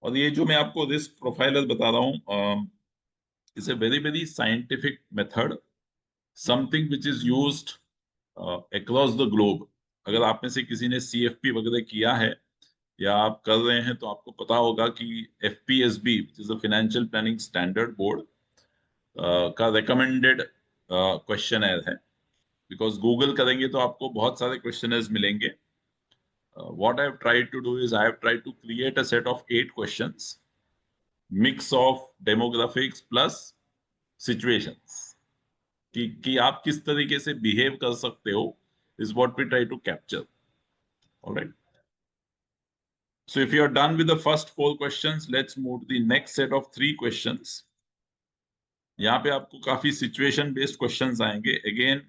और ये जो मैं आपको रिस्क प्रोफाइलर बता रहा हूँ, it's a very very scientific method, something which is used across the globe. अगर आप में से किसी ने CFP वगैरह किया है या आप कर रहे हैं तो आपको पता होगा कि FPSB, which is a financial planning standard board का रिकमेंडेड क्वेश्चनर है। बिकॉज गूगल करेंगे तो आपको बहुत सारे क्वेश्चनर्स मिलेंगे। What I've tried to do is I have tried to create a set of 8 questions, mix of demographics plus situations, कि आप किस तरीके से बिहेव कर सकते हो, is what we try to capture. All right. So if you are done with the first 4 questions, let's move to the next set of 3 questions. यहाँ पे आपको काफी सिचुएशन बेस्ड क्वेश्चंस आएंगे। अगेन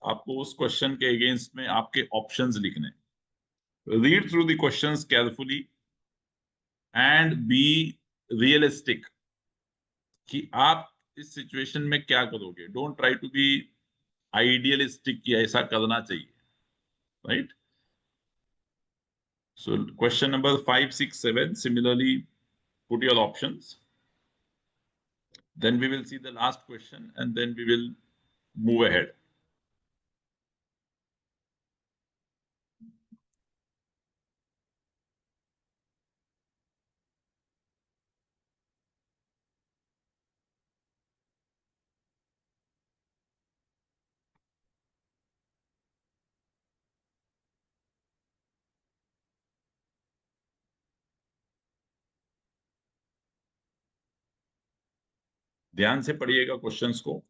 आपको उस क्वेश्चन के अगेंस्ट में आपके ऑप्शंस लिखने। Read through the questions carefully and be realistic, कि आप इस सिचुएशन में क्या करोगे। Don't try to be idealistic कि ऐसा करना चाहिए, right. So question number 5 6 7 similarly put your options, then we will see the last question and then we will move ahead. ध्यान से पढ़िएगा क्वेश्चंस को।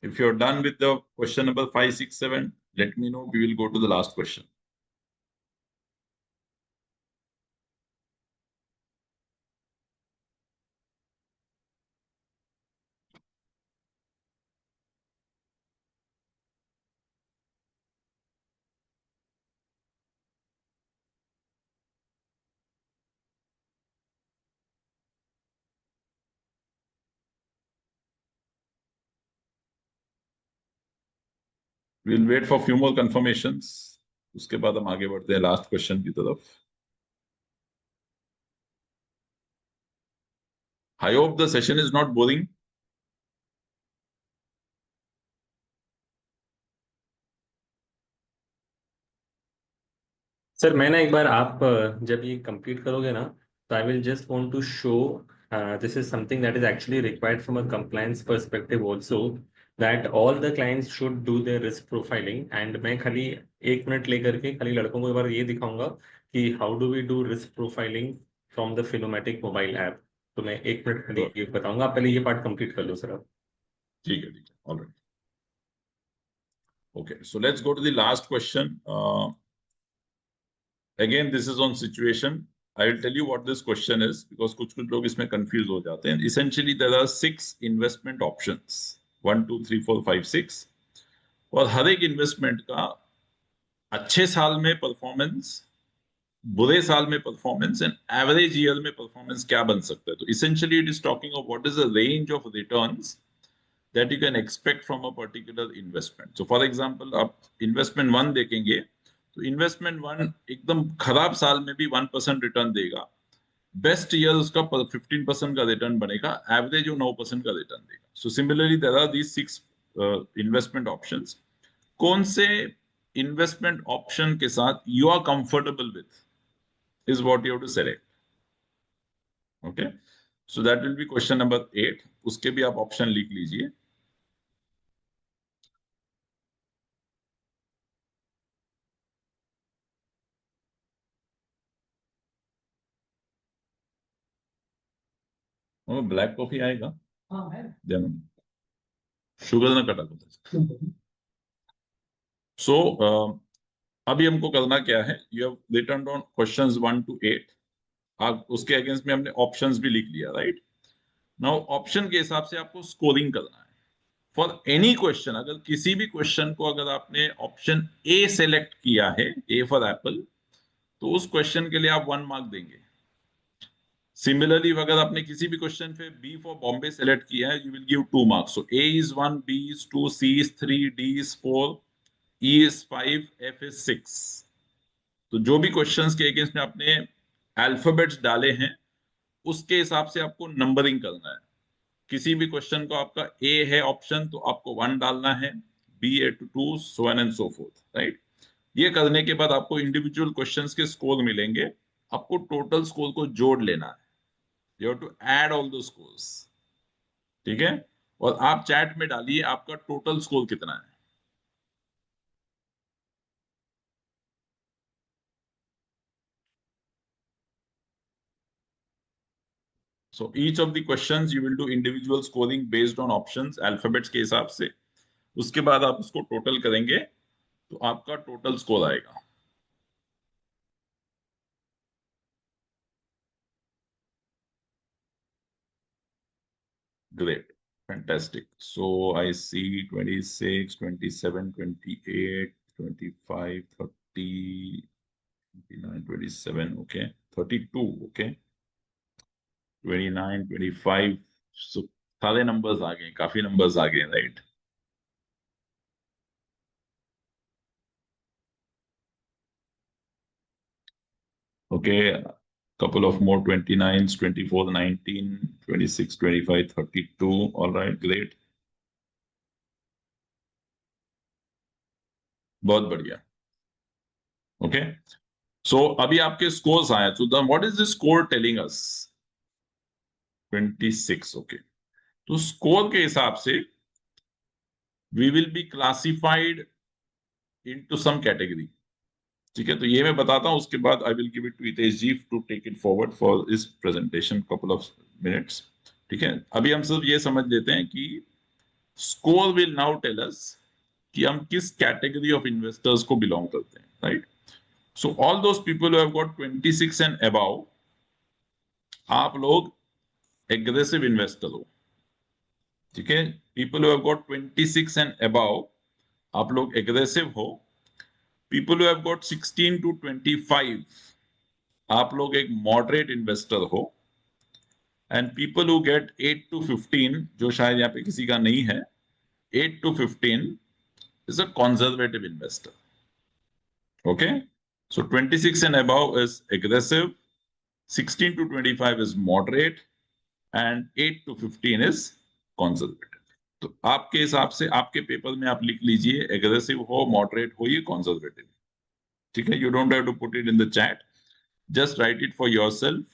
If you're done with the question number 5, 6, 7, let me know. We will go to the last question. We'll wait for few more confirmations. उसके बाद हम आगे बढ़ते हैं लास्ट क्वेश्चन की तरफ। I hope the session is not boring. Sir मैं ना एक बार आप जब ये कंप्लीट करोगे ना, तो I will just want to show this is something that is actually required from a compliance perspective also, that all the clients should do their risk profiling. And मैं खाली 1 मिनट लेकर के खाली लड़कों को एक बार ये दिखाऊंगा कि how do we do risk profiling from the Finomatic mobile app. तो मैं 1 मिनट खाली ये बताऊंगा, आप पहले ये पार्ट कंप्लीट कर लो सर आप। ठीक है, all right. Okay, so let's go to the last question. Again, this is on situation. I will tell you what this question is because कुछ लोग इसमें confuse हो जाते हैं. Essentially, there are 6 investment options. 1, 2, 3, 4, 5, 6. और हर एक इन्वेस्टमेंट का अच्छे साल में परफॉर्मेंस, बुरे साल में परफॉर्मेंस एंड एवरेज ईयर में परफॉर्मेंस क्या बन सकता है। तो essentially it is talking of what is the range of returns that you can expect from a particular investment. So for example, आप investment 1 देखेंगे तो investment 1 एकदम खराब साल में भी 1% रिटर्न देगा, बेस्ट ईयर उसका 15% का रिटर्न बनेगा, एवरेज वो 9% का रिटर्न देगा। So similarly there are these 6 investment options. कौन से इन्वेस्टमेंट ऑप्शन के साथ you are comfortable with is what you have to select. Okay, so that will be question number 8। उसके भी आप ऑप्शन लिख लीजिए। ब्लैक कॉफी आएगा, हाँ है, शुगर ना कटा को। सो अभी हमको करना क्या है, you have written down questions 1 to 8। आप उसके अगेंस्ट में हमने ऑप्शंस भी लिख लिया, राइट। नाउ ऑप्शन के हिसाब से आपको स्कोरिंग करना है फॉर एनी क्वेश्चन। अगर किसी भी क्वेश्चन को अगर आपने ऑप्शन ए सेलेक्ट किया है, ए फॉर एप्पल, तो उस क्वेश्चन के लिए आप 1 मार्क देंगे। सिमिलरली अगर आपने किसी भी क्वेश्चन पे बी फॉर बॉम्बे सेलेक्ट किया है, you will give 2 marks. So A is 1, B is 2, C is 3, D is 4, E is 5, F is 6। तो जो भी क्वेश्चंस के अगेंस्ट में आपने अल्फाबेट्स डाले हैं उसके हिसाब से आपको नंबरिंग करना है। किसी भी क्वेश्चन को आपका ए है ऑप्शन तो आपको 1 डालना है, बी है 2, सो on and so forth, right. ये करने के बाद आपको इंडिविजुअल क्वेश्चंस के स्कोर मिलेंगे, आपको टोटल स्कोर को जोड़ लेना है। You have to add all the scores, ठीक है। और आप चैट में डालिए आपका टोटल स्कोर कितना है। So each of the questions you will do individual scoring based on options alphabets के हिसाब से। उसके बाद आप उसको टोटल करेंगे तो आपका टोटल स्कोर आएगा। Great, fantastic. So I see 26, 27, 28, 25, 30, 29, 27, okay, 32, okay, 29, 25। so सारे नंबर्स आ गए, काफी नंबर्स आ गए, right. Okay, couple of more 29s, 24, 19, 26, 25, 32, all right, great, बहुत बढ़िया। ओके, सो अभी आपके स्कोर्स आए, तो what is the score telling us. 26, okay. तो स्कोर के हिसाब से we will be classified into some category, ठीक है। तो ये मैं बताता हूं, उसके बाद I will give it to Hitesh ji to take it forward for इस प्रेजेंटेशन कपल ऑफ मिनट्स, ठीक है। अभी हम सिर्फ ये समझ लेते हैं कि score will now tell us कि हम किस कैटेगरी ऑफ इन्वेस्टर्स को बिलोंग करते हैं, right. So all those people who have got 26 and above, आप लोग एग्रेसिव इन्वेस्टर हो, ठीक है। People who have got 26 and above, आप लोग एग्रेसिव हो। People who have got 16 to 25, आप लोग एक मॉडरेट इन्वेस्टर हो। And people who get 8 to 15, जो शायद यहाँ पे किसी का नहीं है, 8 to 15 is a conservative investor. Okay, so 26 and above is aggressive, 16 to 25 is moderate, and 8 to 15 is conservative. तो आपके हिसाब से आपके पेपर में आप लिख लीजिए, एग्रेसिव हो, मॉडरेट हो, ये कंजर्वेटिव, ठीक है। You don't have to put it in the chat, just write it for yourself,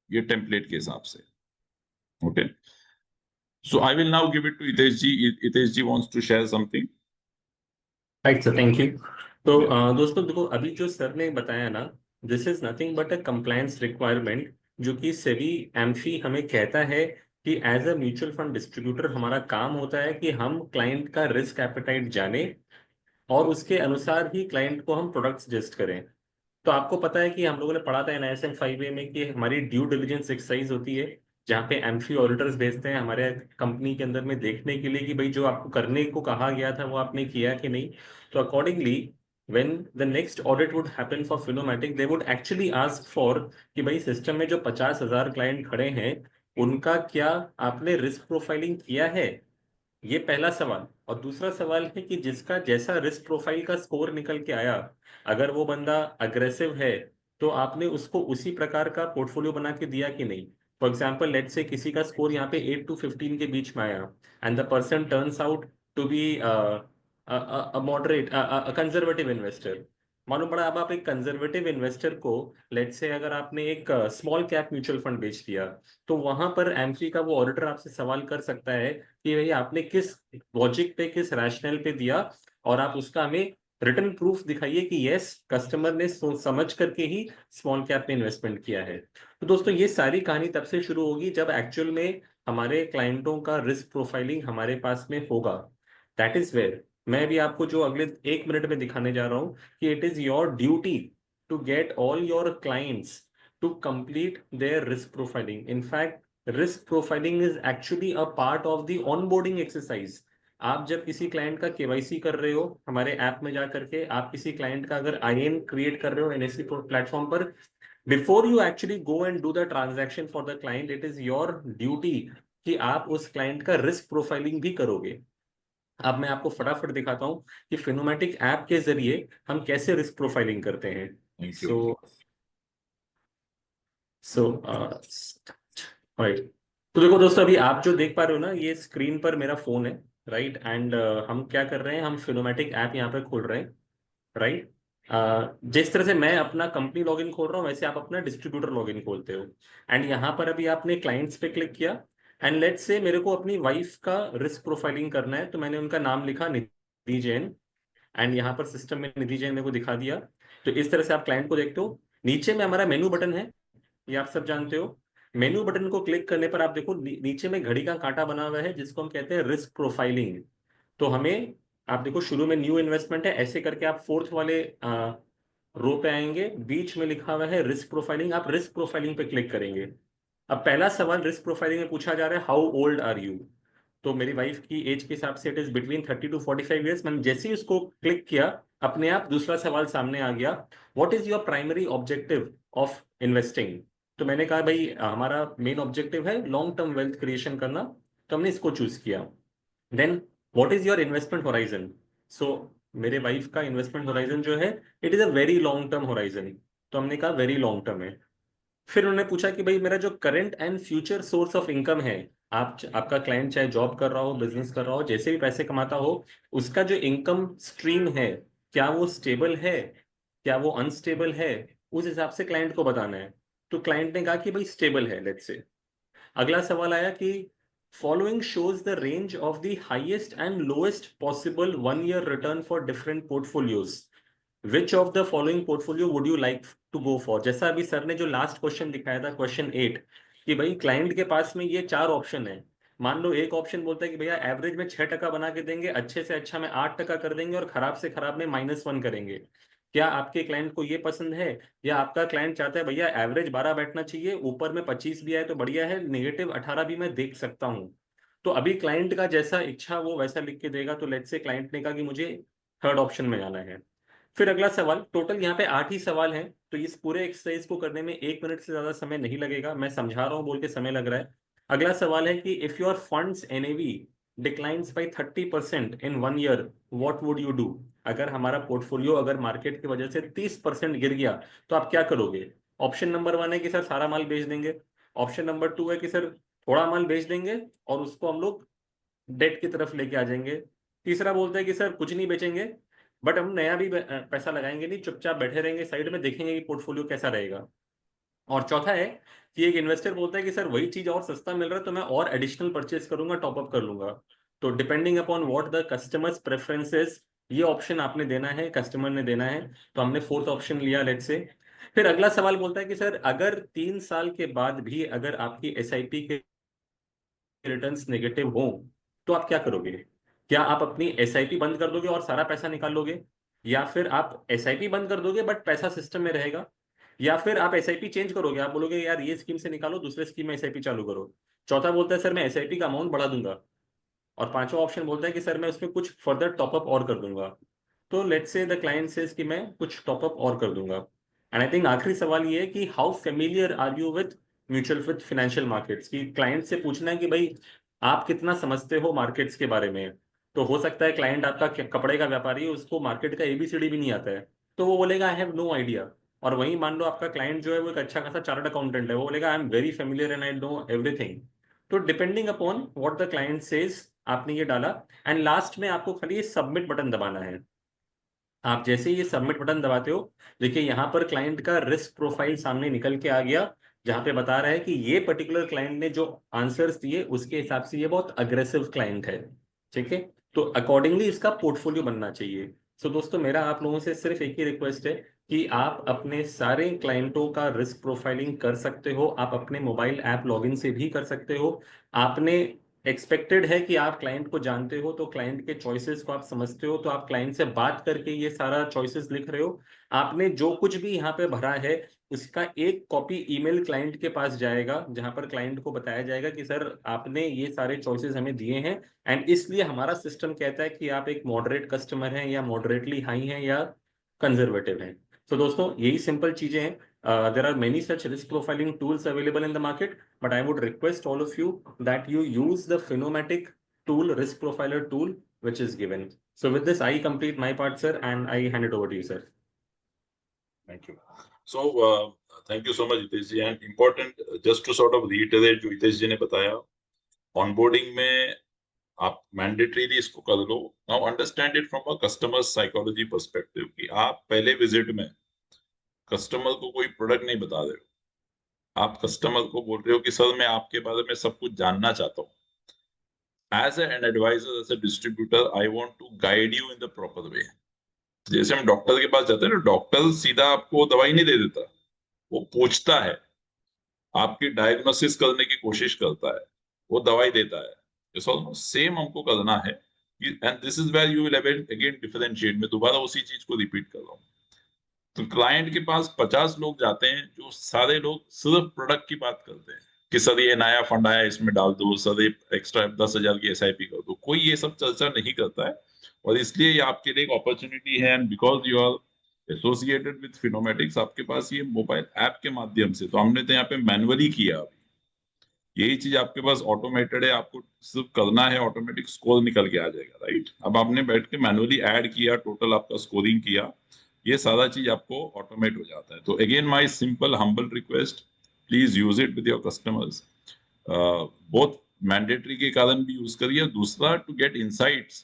ये टेम्पलेट के हिसाब से, okay. So I will now give it to Hitesh ji. Hitesh ji wants to share something. Right sir, thank you. तो Yeah. दोस्तों देखो, अभी जो sir ने बताया ना, this is nothing but a compliance requirement, जो कि सेबी एम्फी हमें कहता है कि as a mutual fund distributor हमारा काम होता है कि हम क्लाइंट का रिस्क एपेटाइट जाने और उसके अनुसार ही क्लाइंट को हम प्रोडक्ट सजेस्ट करें। तो आपको पता है कि हम लोगों ने पढ़ा था NISM 5A में कि हमारी ड्यू डिलिजेंस एक्सरसाइज होती है, जहाँ पे एम्फी ऑडिटर्स भेजते हैं हमारे कंपनी के अंदर में देखने के लिए कि भाई जो आपको करने को कहा गया था वो आपने किया कि नहीं। तो accordingly when the next audit would happen for Finomatic, they would actually ask for कि भाई सिस्टम में जो 50,000 क्लाइंट खड़े हैं उनका क्या आपने रिस्क प्रोफाइलिंग किया है, ये पहला सवाल। और दूसरा सवाल है कि जिसका जैसा रिस्क प्रोफाइल का स्कोर निकल के आया, अगर वो बंदा अग्रेसिव है तो आपने उसको उसी प्रकार का पोर्टफोलियो बना के दिया कि नहीं। फॉर एग्जाम्पल लेट्स से किसी का स्कोर यहाँ पे 8 to 15 के बीच में आया and the person turns out to be moderate conservative investor. मालूम पड़ा, अब आप एक कंजर्वेटिव इन्वेस्टर को लेट्स से अगर आपने एक स्मॉल कैप म्यूचुअल फंड बेच दिया, तो वहां पर एम्फी का वो ऑडिटर आपसे सवाल कर सकता है कि भाई आपने किस लॉजिक पे, किस रैशनल पे दिया, और आप उसका हमें रिटर्न प्रूफ दिखाइए कि यस कस्टमर ने सोच समझ करके ही स्मॉल कैप में इन्वेस्टमेंट किया है। तो दोस्तों ये सारी कहानी तब से शुरू होगी जब एक्चुअल में हमारे क्लाइंटों का रिस्क प्रोफाइलिंग हमारे पास में होगा। दैट इज वेयर मैं भी आपको जो अगले 1 मिनट में दिखाने जा रहा हूं कि it is your duty to get all your clients to complete their risk profiling. In fact risk profiling is actually a part of the onboarding exercise. आप जब किसी क्लाइंट का केवाईसी कर रहे हो हमारे ऐप में जा करके, आप किसी क्लाइंट का अगर IN क्रिएट कर रहे हो NSE प्लेटफॉर्म पर, before you actually go and do the transaction for the client, it is your duty कि आप उस क्लाइंट का रिस्क प्रोफाइलिंग भी करोगे। अब मैं आपको फटाफट दिखाता हूं कि फिनोमैटिक ऐप के जरिए हम कैसे रिस्क प्रोफाइलिंग करते हैं। Thank you. So so right. तो देखो दोस्तों, अभी आप जो देख पा रहे हो ना, ये स्क्रीन पर मेरा फोन है, राइट। एंड हम क्या कर रहे हैं, हम फिनोमैटिक ऐप यहाँ पे खोल रहे हैं, राइट। जिस तरह से मैं अपना कंपनी लॉगिन खोल रहा हूँ वैसे आप अपना डिस्ट्रीब्यूटर लॉगिन खोलते हो। एंड यहाँ पर अभी आपने क्लाइंट्स पे क्लिक किया एंड लेट्स से मेरे को अपनी वाइफ का रिस्क प्रोफाइलिंग करना है, तो मैंने उनका नाम लिखा निधि जैन, एंड यहाँ पर सिस्टम में निधि जैन मेरे को दिखा दिया। तो इस तरह से आप क्लाइंट को देखते हो। नीचे में हमारा मेनू बटन है, ये आप सब जानते हो। मेनू बटन को क्लिक करने पर आप देखो नीचे में घड़ी का कांटा बना हुआ है जिसको हम कहते हैं रिस्क प्रोफाइलिंग। तो हमें, आप देखो शुरू में न्यू इन्वेस्टमेंट है, ऐसे करके आप फोर्थ वाले रो पे आएंगे, बीच में लिखा हुआ है रिस्क प्रोफाइलिंग, आप रिस्क प्रोफाइलिंग पे क्लिक करेंगे। अब पहला सवाल रिस्क प्रोफाइलिंग में पूछा जा रहा है, हाउ ओल्ड आर यू। तो मेरी वाइफ की एज के हिसाब से it is between 30 to 45 years. मैंने जैसे ही उसको क्लिक किया, अपने आप दूसरा सवाल सामने आ गया, what is your primary objective of investing. तो मैंने कहा भाई हमारा मेन ऑब्जेक्टिव है लॉन्ग टर्म वेल्थ क्रिएशन करना, तो हमने इसको चूज किया। Then what is your investment horizon. So मेरे वाइफ का इन्वेस्टमेंट होराइजन जो है, it is a very long term horizon, तो हमने कहा वेरी लॉन्ग टर्म है। फिर उन्होंने पूछा कि भाई मेरा जो current and future source of income है, आपका क्लाइंट चाहे जॉब कर रहा हो, बिजनेस कर रहा हो, जैसे भी पैसे कमाता हो, उसका जो इनकम स्ट्रीम है, क्या वो स्टेबल है, क्या वो अनस्टेबल है, उस हिसाब से क्लाइंट को बताना है। तो क्लाइंट ने कहा कि भाई स्टेबल है, लेट्स से। अगला सवाल आया कि following shows the range of the highest and lowest possible 1 year return for different portfolios, which of the following portfolio would you like to go for. जैसा अभी सर ने जो लास्ट क्वेश्चन दिखाया था क्वेश्चन 8, कि भाई क्लाइंट के पास में ये 4 ऑप्शन है। मान लो एक ऑप्शन बोलता है कि भैया एवरेज में 6% बना के देंगे, अच्छे से अच्छा में 8% कर देंगे और खराब से खराब में -1 करेंगे। क्या आपके क्लाइंट को ये पसंद है, या आपका क्लाइंट चाहता है भैया एवरेज 12 बैठना चाहिए, ऊपर में 25 भी आए तो बढ़िया है, -18 भी मैं देख सकता हूँ। तो अभी क्लाइंट का जैसा इच्छा वो वैसा लिख के देगा। तो लेट्स से क्लाइंट ने कहा कि मुझे थर्ड ऑप्शन में जाना है। फिर अगला सवाल, टोटल यहाँ पे 8 ही सवाल हैं, तो इस पूरे एक्सरसाइज को करने में 1 मिनट से ज्यादा समय नहीं लगेगा। मैं समझा रहा हूँ बोल के समय लग रहा है। अगला सवाल है कि if your funds NAV declines by 30% in 1 year, what would you do. अगर हमारा पोर्टफोलियो अगर मार्केट की वजह से 30% गिर गया तो आप क्या करोगे। ऑप्शन नंबर 1 है कि सर सारा माल बेच देंगे। ऑप्शन नंबर 2 है कि सर थोड़ा माल बेच देंगे और उसको हम लोग डेट की तरफ लेके आ जाएंगे। तीसरा बोलता है कि सर कुछ नहीं बेचेंगे, बट हम नया भी पैसा लगाएंगे नहीं, चुपचाप बैठे रहेंगे साइड में, देखेंगे कि पोर्टफोलियो कैसा रहेगा। और चौथा है कि एक इन्वेस्टर बोलता है कि सर वही चीज और सस्ता मिल रहा है तो मैं और एडिशनल परचेज करूंगा, टॉप अप कर लूंगा। तो depending upon what the customers preferences, ये ऑप्शन आपने देना है, कस्टमर ने देना है। तो हमने फोर्थ ऑप्शन लिया लेट्स से। फिर अगला सवाल बोलता है कि सर अगर 3 साल के बाद भी अगर आपकी एसआईपी के रिटर्न्स नेगेटिव हो तो आप क्या करोगे। क्या आप अपनी एसआईपी बंद कर दोगे और सारा पैसा निकाल लोगे, या फिर आप एसआईपी बंद कर दोगे बट पैसा सिस्टम में रहेगा, या फिर आप एसआईपी चेंज करोगे, आप बोलोगे यार ये स्कीम से निकालो दूसरे स्कीम में एसआईपी चालू करो। चौथा बोलता है सर मैं एसआईपी का अमाउंट बढ़ा दूंगा। और पांचवा ऑप्शन बोलता है कि सर मैं उसमें कुछ फर्दर टॉपअप और कर दूंगा। तो let's say the client says कि मैं कुछ टॉपअप और कर दूंगा। एंड आई थिंक आखिरी सवाल ये है कि how familiar are you with mutual with financial markets, की क्लाइंट से पूछना है कि भाई आप कितना समझते हो मार्केट्स के बारे में। तो हो सकता है क्लाइंट आपका कपड़े का व्यापारी है, उसको मार्केट का एबीसीडी भी नहीं आता है, तो वो बोलेगा आई हैव नो आइडिया। और वहीं मान लो आपका क्लाइंट जो है वो एक अच्छा खासा चार्टर्ड अकाउंटेंट है, वो बोलेगा I am very familiar and I know everything. तो depending upon what the client says आपने ये डाला। एंड लास्ट में आपको खाली ये सबमिट बटन दबाना है। आप जैसे ही ये सबमिट बटन दबाते हो, देखिए यहाँ पर क्लाइंट का रिस्क प्रोफाइल सामने निकल के आ गया, जहां पे बता रहा है कि ये पर्टिकुलर क्लाइंट ने जो आंसर्स दिए उसके हिसाब से ये बहुत अग्रेसिव क्लाइंट है। ठीक है, तो अकॉर्डिंगली इसका पोर्टफोलियो बनना चाहिए। सो दोस्तों मेरा आप लोगों से सिर्फ एक ही रिक्वेस्ट है कि आप अपने सारे क्लाइंटों का रिस्क प्रोफाइलिंग कर सकते हो, आप अपने मोबाइल ऐप लॉगिन से भी कर सकते हो। आपने एक्सपेक्टेड है कि आप क्लाइंट को जानते हो, तो क्लाइंट के चॉइसेस को आप समझते हो, तो आप क्लाइंट से बात करके ये सारा चॉइसेस लिख रहे हो। आपने जो कुछ भी यहाँ पे भरा है उसका एक कॉपी ईमेल क्लाइंट के पास जाएगा, जहां पर क्लाइंट को बताया जाएगा कि सर आपने ये सारे चॉइसेस हमें दिए हैं एंड इसलिए हमारा सिस्टम कहता है कि आप एक मॉडरेट कस्टमर हैं या मॉडरेटली हाई हैं या कंजर्वेटिव हैं। तो दोस्तों यही सिंपल चीजें हैं। There are many such risk profiling tools available in the market, but I would request all of you that you use the Phenomatic tool, risk profiler tool, which is given. So with this, I complete my part, sir, and I hand it over to you, sir. Thank you. So, thank you so much, Hitesh ji. And important, just to sort of reiterate जो हितेश जी ने बताया, onboarding में आप mandatorily इसको कर लो। Now understand it from a customer psychology perspective कि आप पहले विजिट में कस्टमर को कोई प्रोडक्ट नहीं बता रहे हो, आप कस्टमर को बोल रहे हो कि सर मैं आपके बारे में सब कुछ जानना चाहता हूँ। As an adviser, as a distributor, I want to guide you in the proper way. जैसे हम डॉक्टर के पास जाते हैं ना, डॉक्टर सीधा आपको दवाई नहीं दे देता, वो पूछता है, आपकी डायग्नोसिस करने की कोशिश करता है, वो दवाई देता है। इट्स ऑलमोस्ट सेम हमको करना है। And this is where you will again differentiate. मैं दोबारा उसी चीज को रिपीट कर रहा हूँ। तो क्लाइंट के पास 50 लोग जाते हैं, जो सारे लोग सिर्फ प्रोडक्ट की बात करते हैं कि सर ये नया फंड आया इसमें डाल दो, सर ये एक्स्ट्रा 10,000 की एसआईपी कर दो। कोई ये सब चर्चा नहीं करता है, और इसलिए ये आपके लिए एक अपॉर्चुनिटी है। And because you are associated with Finomatics, आपके पास ये मोबाइल ऐप के माध्यम से, तो हमने तो यहाँ पे मैनुअली किया, यही चीज आपके पास ऑटोमेटेड है, आपको सिर्फ करना है, ऑटोमेटिक स्कोर निकल के आ जाएगा, राइट। अब आपने बैठ के मैनुअली ऐड किया, टोटल आपका स्कोरिंग किया, ये सारा चीज आपको ऑटोमेट हो जाता है। तो again my simple humble request, please use it with your customers. बहुत मैंडेटरी के कारण भी यूज करिए। दूसरा, टू गेट इनसाइट्स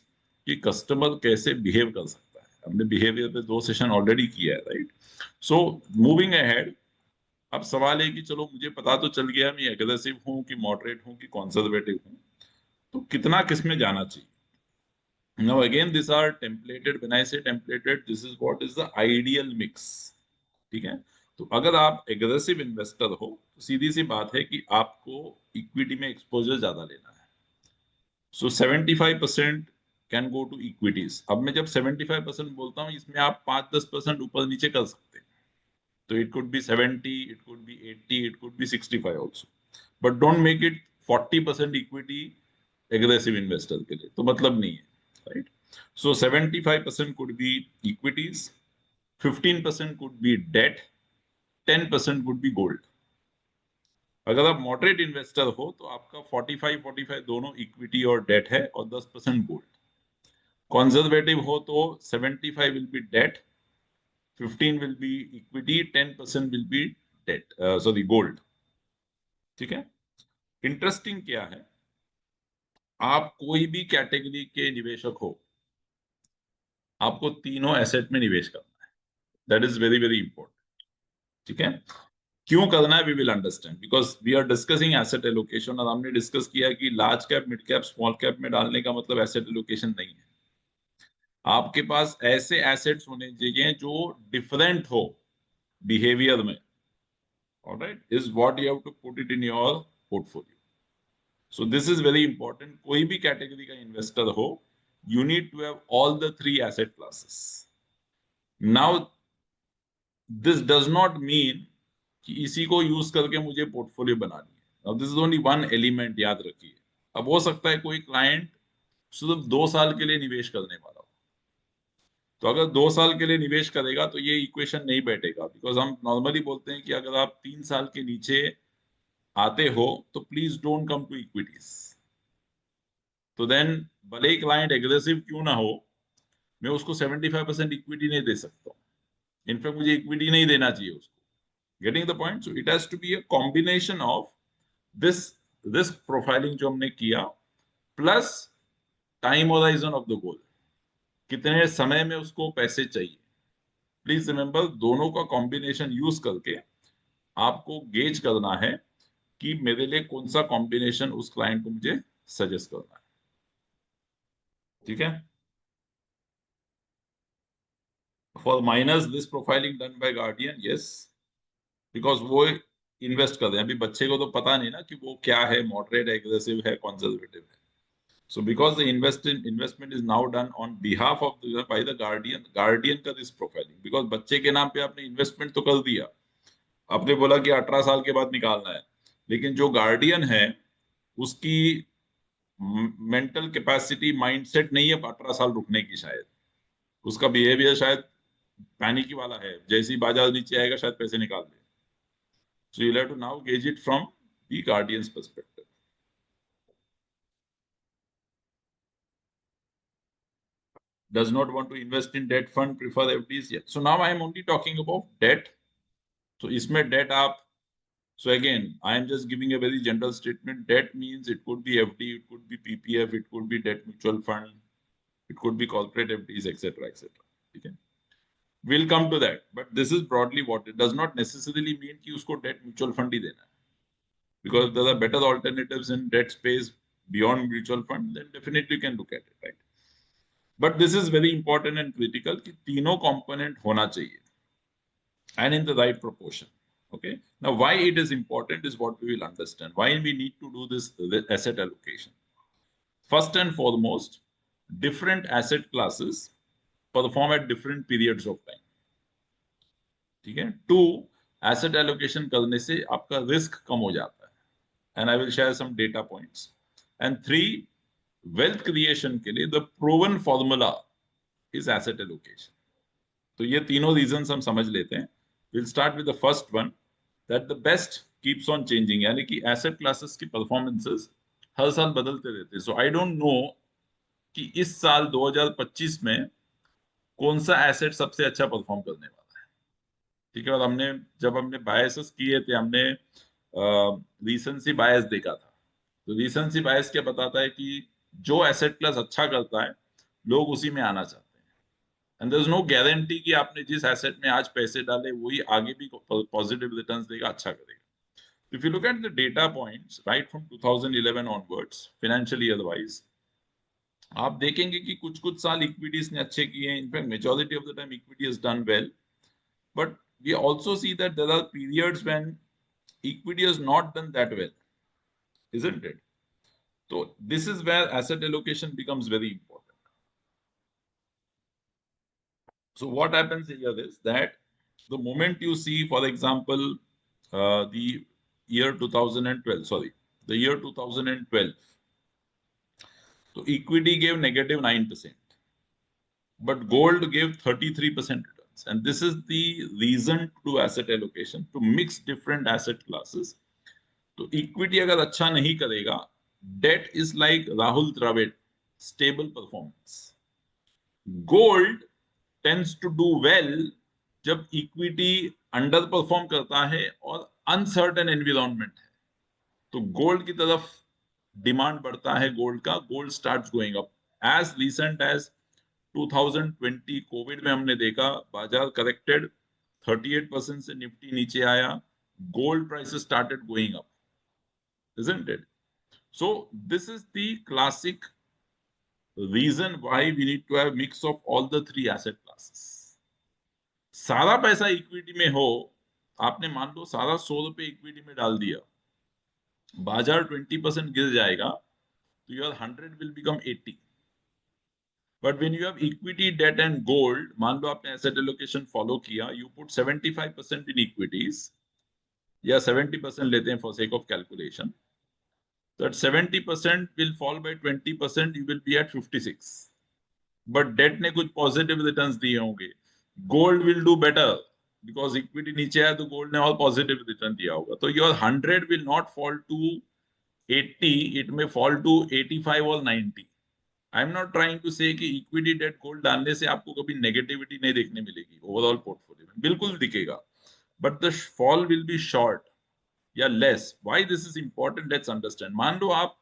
कि कस्टमर कैसे बिहेव कर सकता है। हमने बिहेवियर पे 2 सेशन ऑलरेडी किया है, राइट। सो मूविंग अहेड, अब सवाल है कि चलो मुझे पता तो चल गया मैं एग्रेसिव हूं कि मॉडरेट हूं कि कंजर्वेटिव हूं, तो कितना किस में जाना चाहिए। Now again these are templated. When I say templated, this is what is the ideal mix. ठीक है, तो अगर आप एग्रेसिव इन्वेस्टर हो तो सीधी सी बात है कि आपको इक्विटी में एक्सपोजर ज्यादा लेना है। सो 75% कैन गो टू इक्विटीज। अब मैं जब 75% बोलता हूँ इसमें आप 5-10% ऊपर नीचे कर सकते हैं। तो it could be 70, it could be 80, it could be 65 also, but don't make it 40% equity aggressive investor के लिए, तो मतलब नहीं है, right. So 75% could be equities, 15% could be debt, 10% could be gold. अगर आप मॉडरेट इन्वेस्टर हो तो आपका 45-45 दोनों इक्विटी और डेट है और 10% गोल्ड। कंजर्वेटिव हो तो 75 will be debt, 15 will be equity, 10% will be debt, sorry, gold। ठीक है, इंटरेस्टिंग क्या है, आप कोई भी कैटेगरी के निवेशक हो, आपको तीनों एसेट में निवेश करना है। That is very very important. ठीक है, क्यों करना है we will understand, because we are discussing asset allocation, और हमने डिस्कस किया कि large cap, mid cap, small cap में डालने का मतलब एसेट एलोकेशन नहीं है। आपके पास ऐसे एसेट्स होने चाहिए जो डिफरेंट हो बिहेवियर में, alright, is what you have to put it in your portfolio. So this is very important. कोई भी कैटेगरी का इन्वेस्टर हो, you need to have all the three asset classes. Now, this does not mean कि इसी को use करके मुझे portfolio बनानी है। Now, this is only one element, याद रखिए। अब हो सकता है कोई क्लाइंट सिर्फ 2 साल के लिए निवेश करने वाला हो, तो अगर 2 साल के लिए निवेश करेगा तो ये इक्वेशन नहीं बैठेगा, बिकॉज हम नॉर्मली बोलते हैं कि अगर आप 3 साल के नीचे आते हो तो please don't come to equities. तो देन भले ही क्लाइंट एग्रेसिव क्यों ना हो, मैं उसको 75% इक्विटी नहीं दे सकता। इनफैक्ट मुझे इक्विटी नहीं देना चाहिए उसको। Getting the point. So it has to be a combination of this risk profiling जो हमने किया, plus time horizon of the goal, कितने समय में उसको पैसे चाहिए। प्लीज रिमेंबर, दोनों का कॉम्बिनेशन यूज करके आपको गेज करना है कि मेरे लिए कौन सा कॉम्बिनेशन उस क्लाइंट को मुझे सजेस्ट करना है। ठीक है, for minus this profiling done by guardian, yes, because वो इन्वेस्ट कर रहे हैं। अभी बच्चे को तो पता नहीं ना कि वो क्या है, मॉडरेट, एग्रेसिव है, कंजर्वेटिव है। So because the investment is now done on behalf of by the guardian, guardian का दिस प्रोफाइलिंग, बिकॉज बच्चे के नाम पे आपने इन्वेस्टमेंट तो कर दिया, आपने बोला कि 18 साल के बाद निकालना है, लेकिन जो गार्डियन है उसकी मेंटल कैपेसिटी, माइंडसेट नहीं है 18 साल रुकने की। शायद उसका बिहेवियर शायद पैनिक वाला है, जैसे ही बाजार नीचे आएगा शायद पैसे निकाल दे। So you'll have to now gauge it from the guardian's perspective. Does not want to invest in debt fund, prefer FDs yet. So now I am only talking about debt. So इसमें debt आप, so again I am just giving a very general statement. Debt means it could be FD, it could be PPF, it could be debt mutual fund, it could be corporate FDs, etc., etc. Okay. We'll come to that, but this is broadly what it does not necessarily mean कि उसको debt mutual fund ही देना है, because there are better alternatives in debt space beyond mutual fund. Then definitely you can look at it, right? But this is very important and critical कि तीनों component होना चाहिए and in the right proportion. Okay. Now, why it is important is what we will understand. Why we need to do this asset allocation. First and foremost, different asset classes perform at different periods of time. ठीक है। 2, asset allocation करने से आपका risk कम हो जाता है, and I will share some data points. And 3, wealth creation के लिए the proven formula is asset allocation. तो ये तीनों रीजंस हम समझ लेते हैं। Will start with the first one, that the best keeps on changing, यानी कि एसेट क्लासेस की परफॉर्मेंसेस हर साल बदलते रहते हैं। सो आई डोंट नो कि इस साल 2025 में कौन सा एसेट सबसे अच्छा परफॉर्म करने वाला है। ठीक है, और जब हमने बायसेस किए थे, हमने रीसेंसी बायस देखा था। तो रीसेंसी बायस क्या बताता है कि जो एसेट क्लास अच्छा करता है लोग उसी में आना चाहते हैं। And there is no guarantee कि आपने जिस एसेट में आज पैसे डाले वही आगे भी पॉजिटिव रिटर्न्स देगा, अच्छा करेगा. If you look at the data points right from 2011 onwards, financially otherwise, आप देखेंगे कि कुछ कुछ साल इक्विटीज ने अच्छे किए हैं. In fact majority of the time equity has done well, but we also see that there are periods when equity has not done that well, isn't it? So this is where asset allocation becomes very important. So what happens here is that the moment you see, for example, the year 2012, sorry, the year 2012, so equity gave negative 9%, but gold gave 33% returns. And this is the reason to do asset allocation, to mix different asset classes. तो equity अगर अच्छा नहीं करेगा, debt is like Rahul Dravid, stable performance. Gold tends to do well जब equity underperform करता है और uncertain environment है, तो गोल्ड की तरफ डिमांड बढ़ता है. गोल्ड का gold starts going up. As recent as 2020 covid में हमने देखा बाजार करेक्टेड, 38% से निफ्टी नीचे आया, gold prices started going up, isn't it? So this is the classic reason why we need to have mix of all the three asset classes. सारा पैसा equity में हो, आपने मान लो सारा 100 रुपए इक्विटी में डाल दिया, बाजार 20% गिर जाएगा, तो your 100 will become 80. But when you have equity, debt and gold, मान लो आपने asset allocation follow किया, you put 75% in equities, या 70% लेते हैं for sake of calculation, that 70% will fall by 20%, you will be at 56. But debt ने कुछ positive returns दिए होंगे. Gold will do better because equity नीचे आया तो gold ने और positive return दिया होगा. तो your 100 will not fall to 80, it may fall to 85 or 90. I am not trying to say कि इक्विटी डेट गोल्ड डालने से आपको कभी नेगेटिविटी नहीं देखने मिलेगी ओवरऑल पोर्टफोलियो में, बिल्कुल दिखेगा, but the fall will be short या less. Why this is important, let's understand. मान लो आप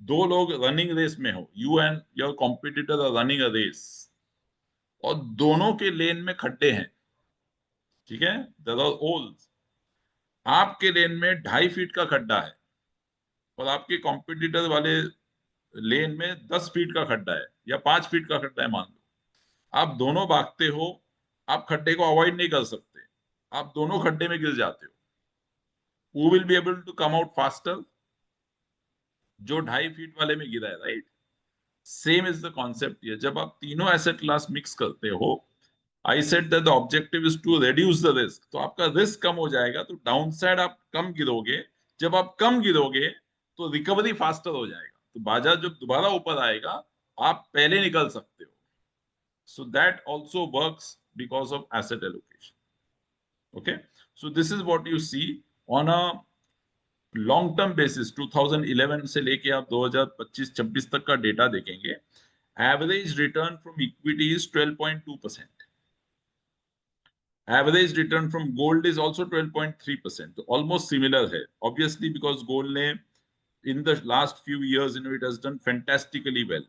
दो लोग रनिंग रेस में हो, you and your competitor are running a race, और दोनों के लेन में खड्डे हैं, ठीक है, देयर आर होल्स. आपके लेन में 2.5 फीट का खड्डा है और आपके कॉम्पिटिटर वाले लेन में 10 फीट का खड्डा है या 5 फीट का खड्डा है. मान लो आप दोनों भागते हो, आप खड्डे को अवॉइड नहीं कर सकते, आप दोनों खड्डे में गिर जाते हो. Who will be able to come out faster? जो 2.5 फीट वाले में गिरा है, right? Same is the concept here. जब आप तीनों एसेट क्लास मिक्स करते हो, I said that the objective is to reduce the risk, तो आपका रिस्क कम हो जाएगा, तो डाउन साइड आप कम गिरोगे. जब आप कम गिरोगे तो रिकवरी फास्टर हो जाएगा, तो बाजार जब दोबारा ऊपर आएगा आप पहले निकल सकते हो. So that also works because of asset allocation. Okay, so this is what you see on a long term basis. 2011 से लेके आप 2025-26 तक का डेटा देखेंगे, average return from equity is 12.2%. Average return from gold is also 12.3%, तो almost similar है. Obviously because gold ने in the last few years it has done fantastically well.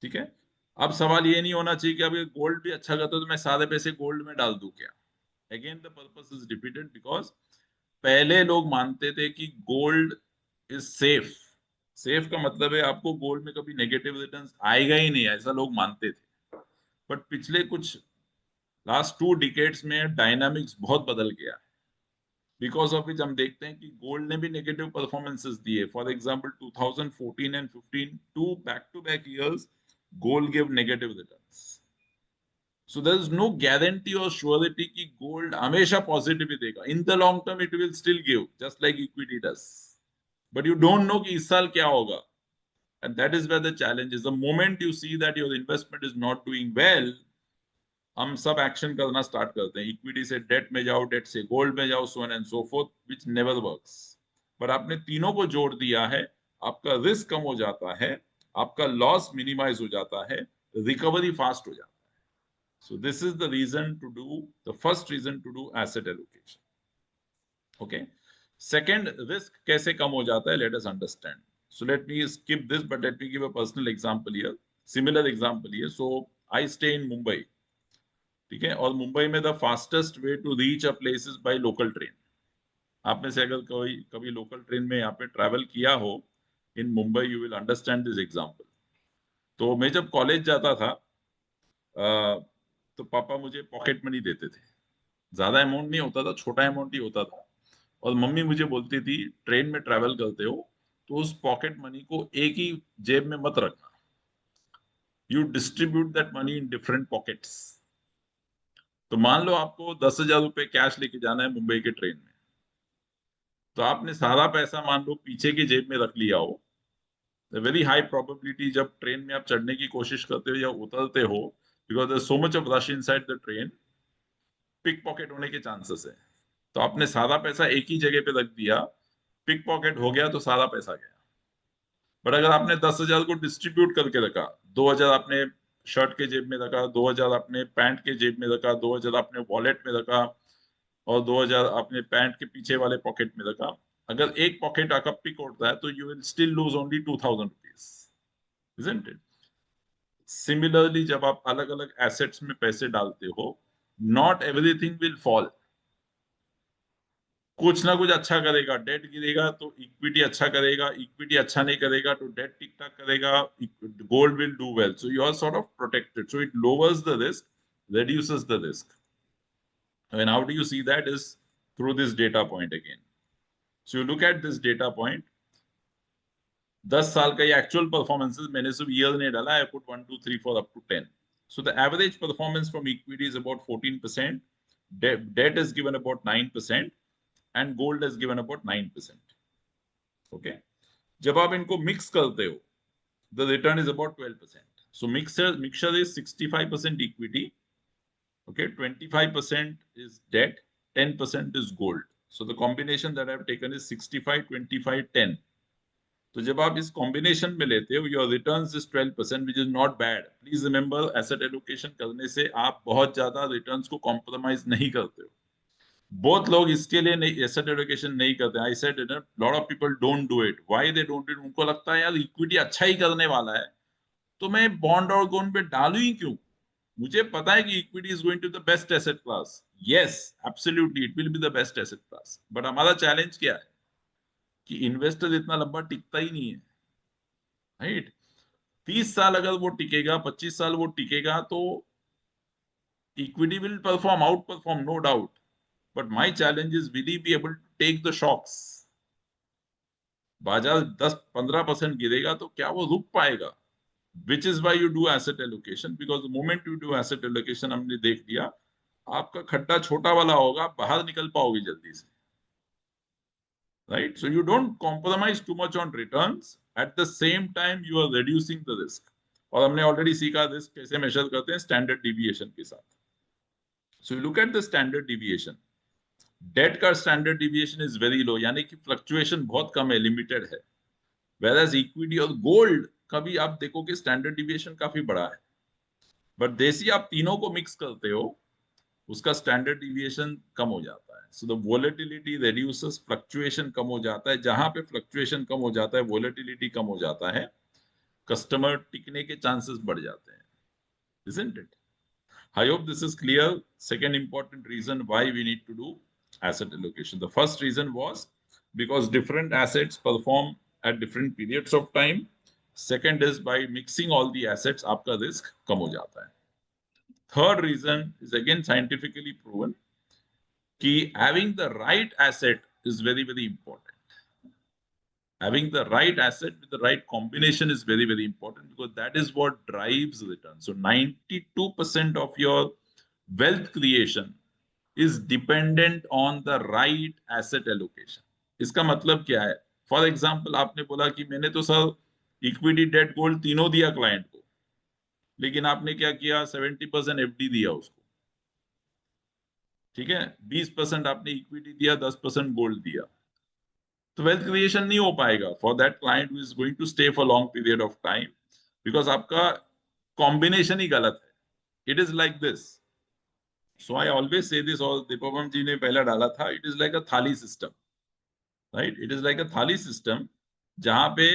ठीक है, अब सवाल ये नहीं होना चाहिए कि अभी गोल्ड भी अच्छा करता है तो मैं सारे पैसे गोल्ड में डाल दूं क्या. Again the purpose is repeated because पहले लोग मानते थे कि गोल्ड इज सेफ. सेफ का मतलब है आपको गोल्ड में कभी नेगेटिव रिटर्न्स आएगा ही नहीं, ऐसा लोग मानते थे. बट पिछले कुछ लास्ट 2 डिकेड्स में डायनामिक्स बहुत बदल गया है, बिकॉज ऑफ विच हम देखते हैं कि गोल्ड ने भी नेगेटिव परफॉर्मेंसेस दिए. For example 2014 and 15, 2 back to back years gold gave negative returns. So there is no guarantee or surety कि gold हमेशा positive ही देगा. In the long term it will still give, just like equity does. But you don't know कि इस साल क्या होगा. And that is where the challenge is. The moment you see that your investment is not doing well, हम सब action करना start करते हैं. इक्विटी से डेट में जाओ, डेट से गोल्ड में जाओ, so on and so forth, which never works. But आपने तीनों को जोड़ दिया है, आपका रिस्क कम हो जाता है, आपका लॉस मिनिमाइज हो जाता है, रिकवरी फास्ट हो जाता है. So this is the reason to do, the first reason to do asset allocation. Okay. Second, risk कैसे कम हो जाता है, let us understand. So let me skip this, but let me give a personal example here, similar example here. So I stay in Mumbai, ठीक है, और मुंबई में the fastest way to reach a place is by local train. आप में से अगर कोई कभी लोकल ट्रेन में यहाँ पे ट्रैवल किया हो in Mumbai, you will understand this example. तो मैं जब कॉलेज जाता था तो पापा मुझे पॉकेट मनी देते थे, ज्यादा अमाउंट नहीं होता था, छोटा अमाउंट ही होता था। और मम्मी मुझे बोलती थी ट्रेन में ट्रैवल करते हो तो उस पॉकेट मनी को एक ही जेब में मत रखना, you distribute that money in different pockets. तो मान लो आपको 10,000 रुपए कैश लेके जाना है मुंबई के ट्रेन में, तो आपने सारा पैसा मान लो पीछे की जेब में रख लिया हो, वेरी हाई प्रोबेबिलिटी जब ट्रेन में आप चढ़ने की कोशिश करते हो या उतरते हो, because there so much of rush inside the train, pickpocket होने के चांसेस है। तो आपने सारा पैसा एक ही जगह पे रख दिया, पिक पॉकेट हो गया तो सारा पैसा गया। बट अगर आपने 10,000 को डिस्ट्रीब्यूट करके रखा, 2,000 आपने शर्ट के जेब में रखा, 2,000 आपने पैंट के जेब में रखा, 2,000 आपने वॉलेट में रखा, और 2,000 आपने पैंट के पीछे वाले पॉकेट में रखा, अगर एक पॉकेट आपका पिक होता है तो you will still lose only 2,000 rupees, isn't it? Similarly जब आप अलग अलग एसेट्स में पैसे डालते हो, नॉट एवरीथिंग विल फॉल, कुछ ना कुछ अच्छा करेगा, डेट गिरेगा तो इक्विटी अच्छा करेगा, इक्विटी अच्छा नहीं करेगा तो डेट ठीक ठाक करेगा, gold will do well, so you are sort of protected, so it lowers the risk, reduces the risk. And how do you see that is through this data point again. So you look at this data point, 10 साल का ये actual performances, मैंने सिर्फ year नहीं डाला, I put 1 2 3 4 up to 10. So the average performance from equity is about 14%, debt is given about 9%, and gold is given about 9%. Okay, जब आप इनको मिक्स करते हो, the return is about 12%. So mixture is 65% equity, okay, 25% is debt, 10% is gold. So the combination that I've taken is 65 25 10. तो जब आप इस combination में लेते हो, your returns is 12%, which is not bad. Please remember, asset allocation करने से आप बहुत ज्यादा रिटर्न्स को कॉम्प्रोमाइज नहीं करते हो। बहुत लोग इसके लिए नहीं एसेट एलोकेशन नहीं करते। I said lot of people don't do it. Why they don't do it? उनको लगता है यार इक्विटी अच्छा ही करने वाला है, तो मैं बॉन्ड और गोल्ड पे डालू ही क्यों? मुझे पता है कि equity is going to the best asset class. Yes, absolutely it will be the best asset class, but हमारा चैलेंज क्या है कि इन्वेस्टर इतना लंबा टिकता ही नहीं है, राइट? 30 साल अगर वो टिकेगा, 25 साल वो टिकेगा, तो equity will perform, outperform, no doubt, but my challenge is will he be able to take the shocks? बाजार 10-15% गिरेगा तो क्या वो रुक पाएगा? Which is why you do asset allocation, because the moment you do asset allocation, हमने देख लिया, आपका खड्डा छोटा वाला होगा, आप बाहर निकल पाओगे जल्दी से, right? So you don't compromise too much on returns. At the same time, you are reducing the risk. और हमने ऑलरेडी सीखा रिस्क कैसे मेजर करते हैं, स्टैंडर्ड डिविएशन के साथ। So you look at the standard deviation. Debt का standard deviation is very low, यानी कि फ्लक्चुएशन बहुत कम है, लिमिटेड है। वेयर एज इक्विटी और गोल्ड का भी आप देखो कि स्टैंडर्ड डिविएशन काफी बड़ा है, बट देसी आप तीनों को मिक्स करते हो, उसका स्टैंडर्ड डिविएशन कम हो जाता है। So the volatility reduces, fluctuation कम हो जाता है। जहां पे फ्लक्चुएशन कम हो जाता है, वोलेटिलिटी कम हो जाता है, कस्टमर टिकने के चांसेस बढ़ जाते हैं, isn't it? I hope this is clear. Second important reason why we need to do asset allocation. The first reason was because different assets perform at different periods of time. Second is by mixing all the assets, आपका risk कम हो जाता है. Third reason is again scientifically proven कि having the right asset is very, very important. Having the right asset with the right combination is very, very important, because that is what drives return. So 92% of your wealth creation is dependent on the right asset allocation. इसका मतलब क्या है? For example, आपने बोला कि मैंने तो sir equity, date, gold तीनों दिया क्लाइंट को, लेकिन आपने क्या किया, 70% एफडी दिया उसको, ठीक है, 20% आपने इक्विटी दिया, 10% गोल्ड दिया, तो वेल्थ क्रिएशन नहीं हो पाएगा for that client who is going to stay for long period of time, because आपका कॉम्बिनेशन ही गलत है। It is like this. So I always say this, और दीपोपम जी ने पहला डाला था, इट इज लाइक अ थाली system, right? It is like अ थाली सिस्टम, जहां पे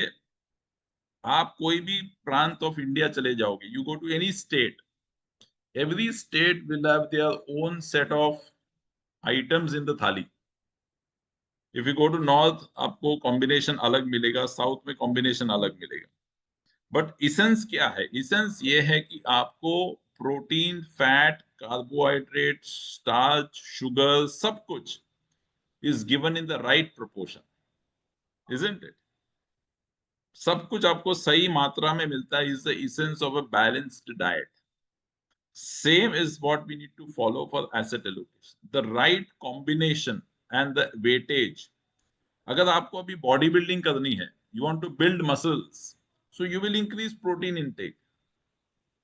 आप कोई भी प्रांत ऑफ इंडिया चले जाओगे, you go to any state, every state will have their own set of items in the thali. If you go to north, आपको combination अलग मिलेगा, south में combination अलग मिलेगा. बट इसेंस क्या है? इसेंस ये है कि आपको protein, fat, carbohydrate, starch, sugar, सब कुछ is given in the right proportion, isn't it? सब कुछ आपको सही मात्रा में मिलता है. Is the essence of a balanced diet. Same is what we need to follow for asset allocation. The right combination and the weightage. अगर आपको अभी बॉडी बिल्डिंग करनी है, you want to build muscles, so you will increase protein intake.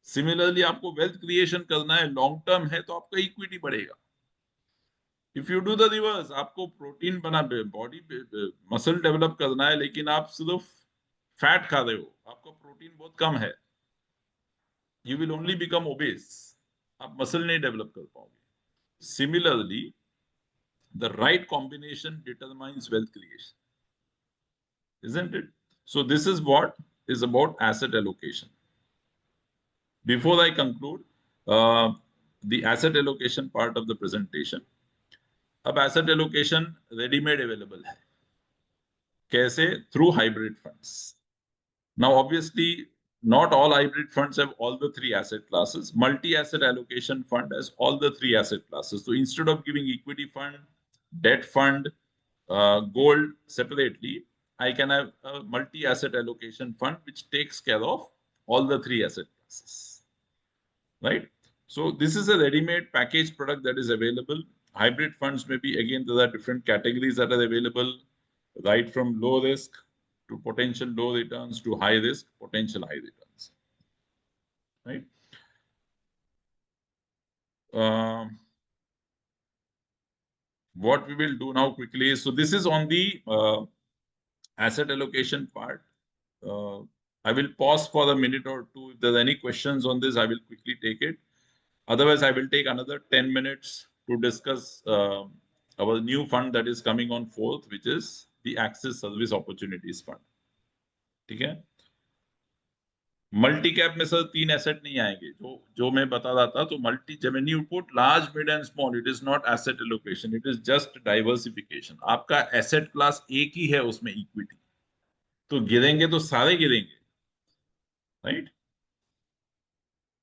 Similarly आपको wealth creation करना है, long term है, तो आपका इक्विटी बढ़ेगा. If you do the reverse, आपको प्रोटीन बना, बॉडी मसल डेवलप करना है, लेकिन आप सिर्फ फैट खा रहे हो, आपका प्रोटीन बहुत कम है, you will only become obese. आप मसल नहीं डेवलप कर पाओगे. Similarly the right combination determines wealth creation, isn't it? So this is what is about asset allocation. Before I conclude the asset allocation part of the presentation, अब asset allocation ready-made available है. कैसे? Through hybrid funds. Now, obviously, not all hybrid funds have all the three asset classes. Multi-asset allocation fund has all the three asset classes. So instead of giving equity fund, debt fund, gold separately, I can have a multi-asset allocation fund which takes care of all the three asset classes. Right? So this is a ready-made package product that is available. Hybrid funds may be, again, there are different categories that are available, right from low risk to potential low returns to high risk, potential high returns. Right? What we will do now quickly is, so this is on the asset allocation part. I will pause for a minute or two. If there are any questions on this, I will quickly take it. Otherwise, I will take another 10 minutes to discuss our new fund that is coming on 4th, which is the Axis Service Opportunities Fund. ठीक है? Multi cap में sir 3 asset नहीं आएंगे, जो मैं बता रहा था. तो मल्टी, जब you put large, mid and small, it is not asset allocation, it is just diversification. आपका एसेट क्लास एक ही है, उसमें इक्विटी, तो गिरेंगे तो सारे गिरेंगे, right?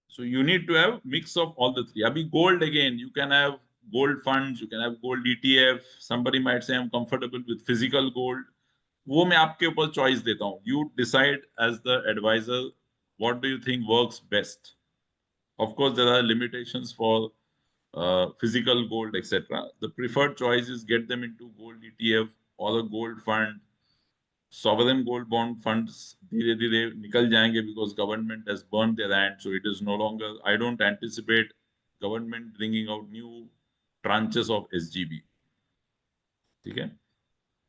So you need to have mix of all the three. Abhi gold, again, you can have gold funds, you can have gold ETF. Somebody might say I'm comfortable with physical gold. वो मैं आपके ऊपर choice देता हूँ. You decide as the advisor, what do you think works best? Of course, there are limitations for physical gold, etc. The preferred choice is get them into gold ETF or a gold fund. Sovereign gold bond funds धीरे धीरे निकल जाएंगे because government has burned their hand, so it is no longer. I don't anticipate government bringing out new tranches of SGB. ठीक है?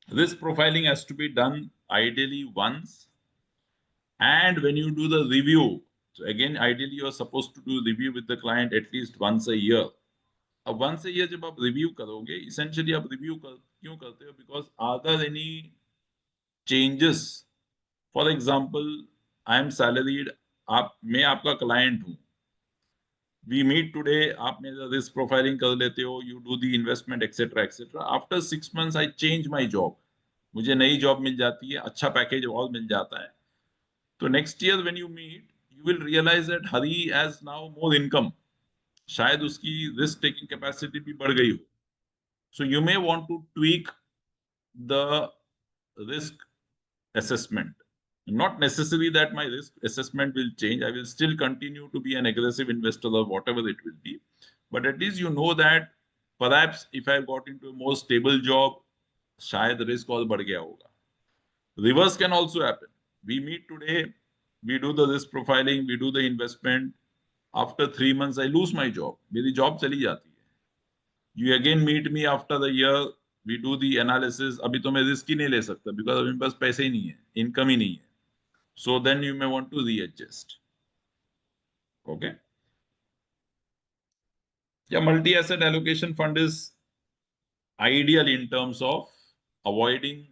This profiling has to be done ideally once, and when you do the review, so again, ideally you are supposed to do review with the client at least once a year. अब once a year जब आप review करोगे, essentially आप review क्यों करते हो? Because are there any changes? For example, I am salaried, मैं आपका क्लाइंट हूं, वी मीट टुडे, आप मेरा रिस्क प्रोफाइलिंग कर लेते हो, you do the investment etcetera etcetera. After 6 months I change my job, मुझे नई जॉब मिल जाती है, अच्छा पैकेज और मिल जाता है. तो next year when you meet, you will realise that Hari has now more income, शायद उसकी रिस्क टेकिंग कैपेसिटी भी बढ़ गई हो. So you may want to tweak the risk assessment. Not necessary that my risk assessment will change. I will still continue to be an aggressive investor or whatever it will be. But at least you know that perhaps if I got into a more stable job, शायद risk और बढ़ गया होगा. Reverse can also happen. We meet today, we do the risk profiling, we do the investment. After 3 months, I lose my job. मेरी job चली जाती है. You again meet me after the year, we do the analysis. अभी तो मैं risk ही नहीं ले सकता because अभी मेरे पास पैसे ही नहीं है, income ही नहीं है. So then you may want to readjust. Okay. Yeah, multi-asset allocation fund is ideal in terms of avoiding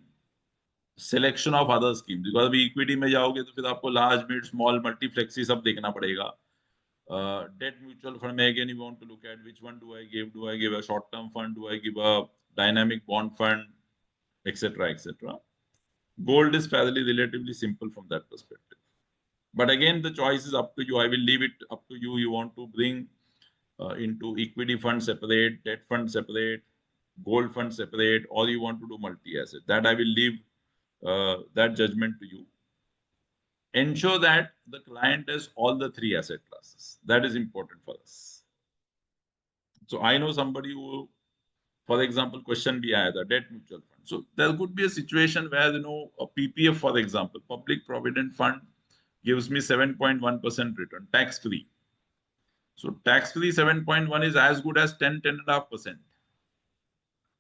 selection of other schemes. Because अभी equity में जाओगे तो फिर आपको large, mid, small, multi, flexi सब देखना पड़ेगा. Debt mutual fund में again you want to look at which one do I give? Do I give a short-term fund? Do I give a dynamic bond fund, etc., etc. Gold is fairly relatively simple from that perspective. But again, the choice is up to you. I will leave it up to you. You want to bring into equity fund separate, debt fund separate, gold fund separate, or you want to do multi-asset. That I will leave that judgment to you. Ensure that the client has all the three asset classes. That is important for us. So I know somebody who, for example, question bhi aaya tha, debt mutual fund. So there could be a situation where, a PPF, for example, public provident fund gives me 7.1% return, tax free. So tax free 7.1 is as good as 10.5%.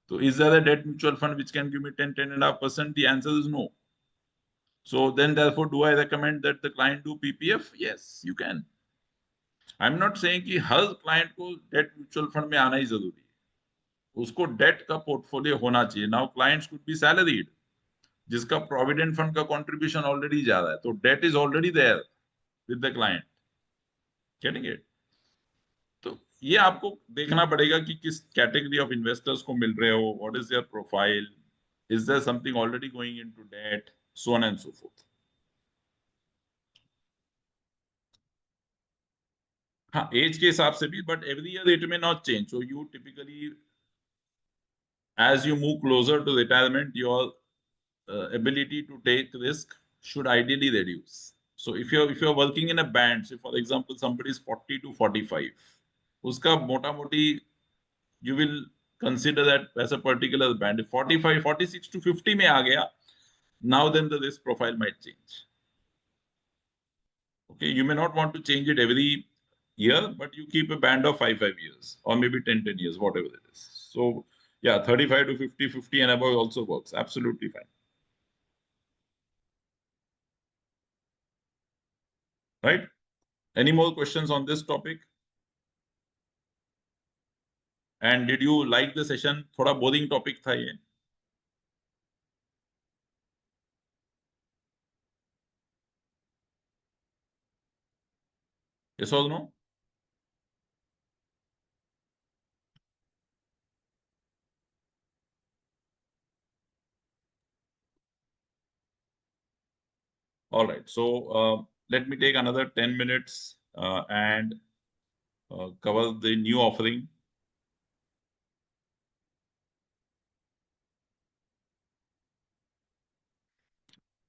So is there a debt mutual fund which can give me 10.5%? The answer is no. So then therefore, do I recommend that the client do PPF? Yes, you can. I'm not saying कि हर client को debt mutual fund में आना ही जरूरी है. उसको debt का portfolio होना चाहिए. Now clients could be salaried, जिसका provident fund का contribution already जा रहा है. तो debt is already there with the client. Getting it? तो ये आपको देखना पड़ेगा कि किस कैटेगरी ऑफ इन्वेस्टर्स को मिल रहे हो, what is their profile, is there something already going into debt, so on and so forth. हाँ, एज के हिसाब से भी, but every year it may not change. So you typically as you move closer to retirement, your ability to take risk should ideally reduce. So if you're working in a band, say for example somebody is 40 to 45, उसका मोटा मोटी you will consider that as a particular band. If 45, 46 to 50 में आ गया, now then the risk profile might change. Okay, you may not want to change it every year, but you keep a band of 5 years or maybe 10 years, whatever it is. So yeah, 35 to 50, 50 and above also works. Absolutely fine. Right? Any more questions on this topic? And did you like the session? थोड़ा boring topic था ये. Yes or no? All right. So let me take another 10 minutes and cover the new offering.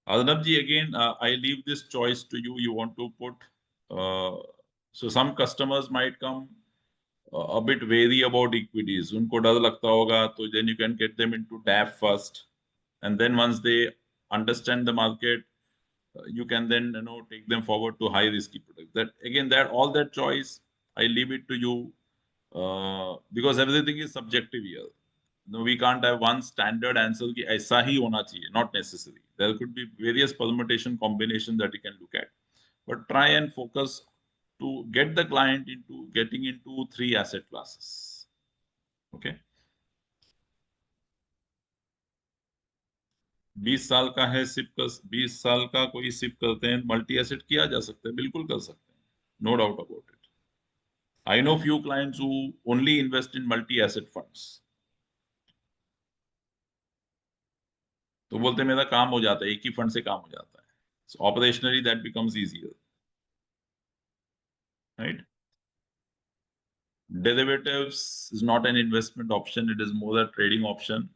Arnabji, again, I leave this choice to you. You want to put, so some customers might come a bit wary about equities. उनको डर लगता होगा, तो then you can get them into DAF first, and then once they understand the market, you can then take them forward to high risky products. That again, that all that choice, I leave it to you, because everything is subjective here. No, we can't have one standard answer कि ऐसा ही होना चाहिए. Not necessary. There could be various permutation combinations that you can look at, but try and focus to get the client into getting into three asset classes. Okay. 20 साल का है SIP कर, 20 साल का कोई सिप करते हैं, मल्टी एसेट किया जा सकता है, बिल्कुल कर सकते हैं. No doubt about it. I know few clients who only invest in multi asset funds. तो बोलते मेरा काम हो जाता है, एक ही फंड से काम हो जाता है. So operationally that becomes easier, right? Derivatives is not an investment option, it is more a trading option.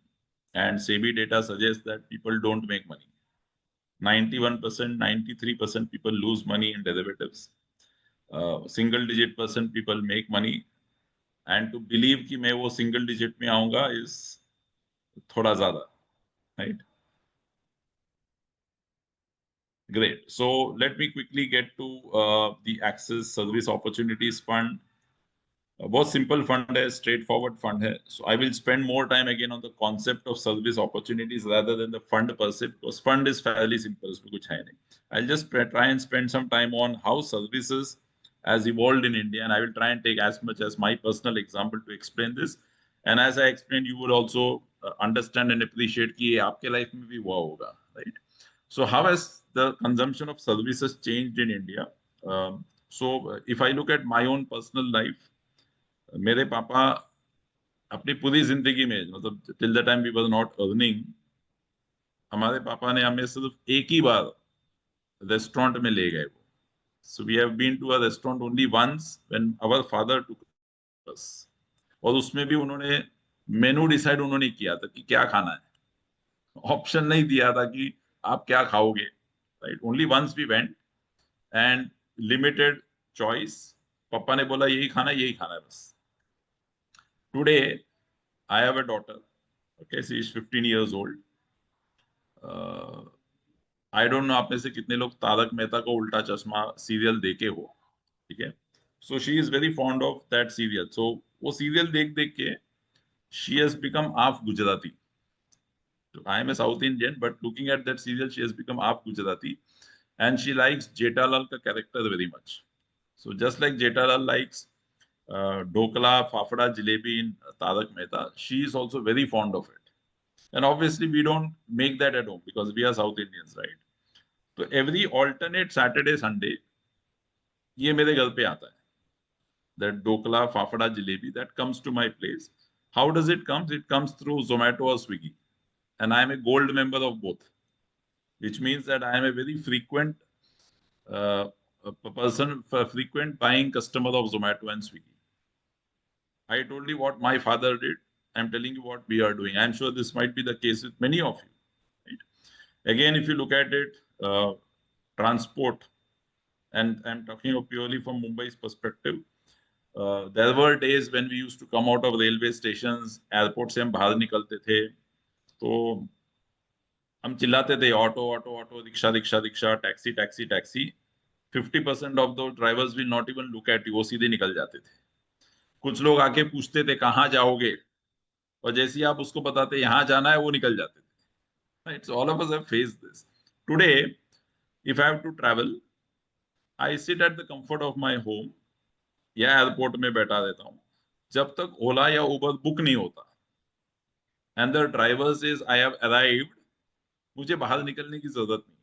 And SEBI data suggests that people don't make money. 91%, 93% people lose money in derivatives. Single digit percent people make money. And to believe कि मैं वो single digit में आऊंगा is थोड़ा ज़्यादा, right? Great. So let me quickly get to the Axis Service Opportunities Fund. बहुत simple fund है, straightforward fund है. So I will spend more time again on the concept of service opportunities rather than the fund per se, because fund is fairly simple, उसमें कुछ है नहीं. I will just try and spend some time on how services has evolved in India, and I will try and take as much as my personal example to explain this. And as I explained, you would also understand and appreciate कि ये आपके life में भी हुआ होगा, right? So how has the consumption of services changed in India? So if I look at my own personal life, मेरे पापा अपनी पूरी जिंदगी में, मतलब till the time we were not earning, हमारे पापा ने हमें सिर्फ एक ही बार रेस्टोरेंट में ले गए वो। So we have been to a restaurant only once when our father took us, और उसमें भी उन्होंने मेनू डिसाइड उन्होंने किया था कि क्या खाना है, ऑप्शन नहीं दिया था कि आप क्या खाओगे, right? Only once we went and limited choice, पापा ने बोला यही खाना है बस। Today I have a daughter, okay, she is 15 years old. आई डोंट नो आप में से कितने लोग तारक मेहता का उल्टा चश्मा सीरियल देखे हो, ठीक है? So she is very fond of that serial. सो वो सीरियल देख देख के she has become half Gujarati. I am a South Indian, but looking at that serial, she has become half Gujarati, and she likes Jetalal ka character very much. So just like Jetalal likes Dokla, Fafda, Jalebi in Tarak Mehta, she is also very fond of it. And obviously, we don't make that at home because we are South Indians, right? So every alternate Saturday, Sunday, ये मेरे घर पे आता है. That Dokla, Fafda, Jalebi that comes to my place. How does it come? It comes through Zomato or Swiggy, and I am a gold member of both, which means that I am a very frequent frequent buying customer of Zomato and Swiggy. I told you what my father did. I'm telling you what we are doing. I'm sure this might be the case with many of you. Right? Again, if you look at it, transport, and I'm talking purely from Mumbai's perspective. There were days when we used to come out of railway stations, airport से हम बाहर निकलते थे, तो हम चिल्लाते थे auto auto auto, rickshaw rickshaw rickshaw, taxi taxi taxi. 50% of the drivers will not even look at you, वो सीधे निकल जाते थे. कुछ लोग आके पूछते थे कहाँ जाओगे, और जैसे ही आप उसको बताते यहाँ जाना है, वो निकल जाते थे. It's all of us have faced this. Today if I have to travel, I sit at the comfort of my home या एयरपोर्ट में बैठा रहता हूँ जब तक ओला या उबर बुक नहीं होता, and the driver says I have arrived, मुझे बाहर निकलने की जरूरत नहीं है.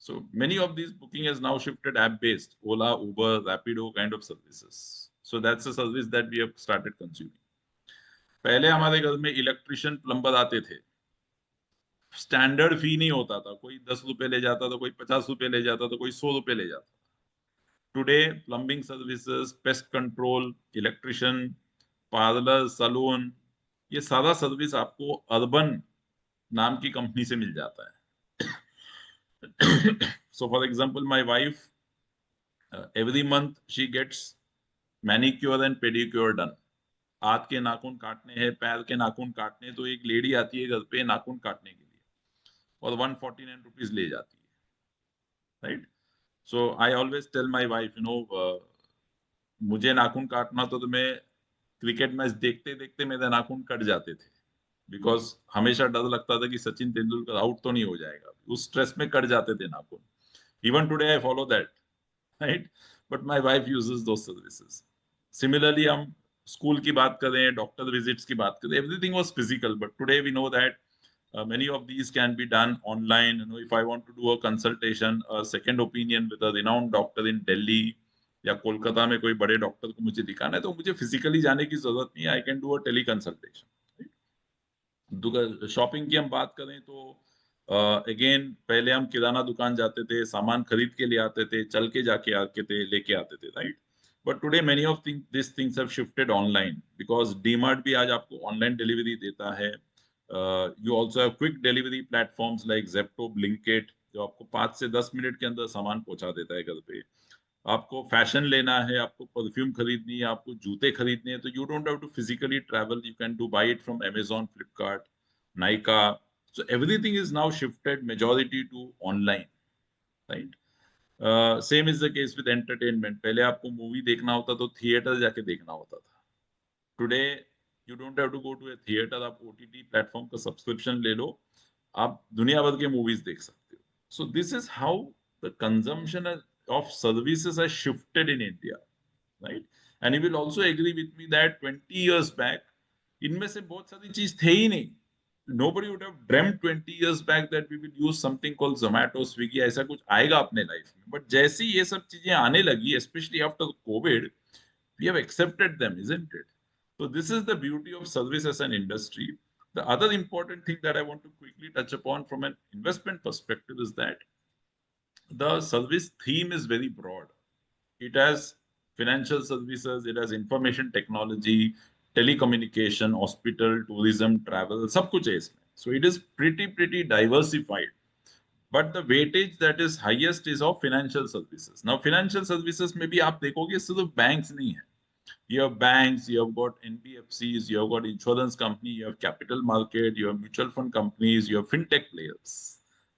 So many of these booking has now shifted app-based, Ola, Uber, Rapido kind of services. So that's a service that we have started consuming. पहले हमारे घर में इलेक्ट्रिशियन प्लम्बर आते थे, स्टैंडर्ड फी नहीं होता था, कोई 10 रुपए ले जाता था, कोई 50 रुपए ले जाता था, कोई 100 रुपए ले जाता. Today plumbing services, pest control, electrician, parlour, salon, ये सारा सर्विस आपको अर्बन नाम की कंपनी से मिल जाता है. So for example, my wife, every month she gets manicure and pedicure done. हाथ के नाखून काटने हैं, पैर के नाखून काटने, तो एक लेडी आती है घर पे नाखून काटने के लिए, और 149 रुपीज ले जाती है, right? So I always tell my wife, मुझे नाखून काटना तो मैं क्रिकेट मैच देखते देखते मेरे नाखून कट जाते थे, बिकॉज हमेशा डर लगता था कि सचिन तेंदुलकर आउट तो नहीं हो जाएगा, उस स्ट्रेस में कट जाते थे नाखून. Even today I follow that, right? But my wife uses those services. Similarly हम स्कूल की बात करें, डॉक्टर विजिट्स की बात करें, everything was physical, but today we know that many of these can be done online. If I want to do a consultation, a second opinion with a renowned doctor in Delhi या कोलकाता में कोई बड़े doctor को मुझे दिखाना है, तो मुझे फिजिकली जाने की जरूरत नहीं है. I can do a teleconsultation. Shopping की हम बात करें तो अगेन पहले हम किराना दुकान जाते थे, सामान खरीद के ले आते थे, चल के जाके आते थे, लेके आते थे, right? But today many of this things have shifted online, because DMart भी आज आपको ऑनलाइन डिलीवरी देता है. You also have quick delivery platforms like Zepto, Blinkit, जो आपको 5 से 10 मिनट के अंदर सामान पहुंचा देता है घर पे. आपको फैशन लेना है, आपको परफ्यूम खरीदनी है, आपको जूते खरीदने हैं, तो you don't have to physically travel, you can do buy it from Amazon, Flipkart, Nykaa. So everything is now shifted majority to online, right? Same is the case with entertainment. पहले आपको मूवी देखना होता तो थिएटर जाके देखना होता था. Today you don't have to go to a theater. आप OTT प्लेटफॉर्म का सब्सक्रिप्शन ले लो, आप दुनिया भर के मूवीज देख सकते हो. So this is how the consumption of services has shifted in India, right? And you will also agree with me that 20 years back इनमें से बहुत सारी चीज थे ही नहीं. nobody would have dreamt 20 years back that we will use something called Zomato, Swiggy, ऐसा कुछ आएगा अपने लाइफ में. बट जैसे ही ये सब चीजें आने लगी, especially after COVID, we have accepted them, isn't it? So this is the beauty of service as an industry. The other important thing that I want to quickly touch upon from an investment perspective is that the service theme is very broad. It has financial services, it has information technology, telecommunication, hospital, tourism, travel, सब कुछ है इसमें. So it is pretty diversified. But the weightage that is highest is of financial services. Now financial services में भी आप देखोगे सिर्फ banks नहीं है. You have banks, you have got NBFCs, you have got insurance company, you have capital market, you have mutual fund companies, you have fintech players.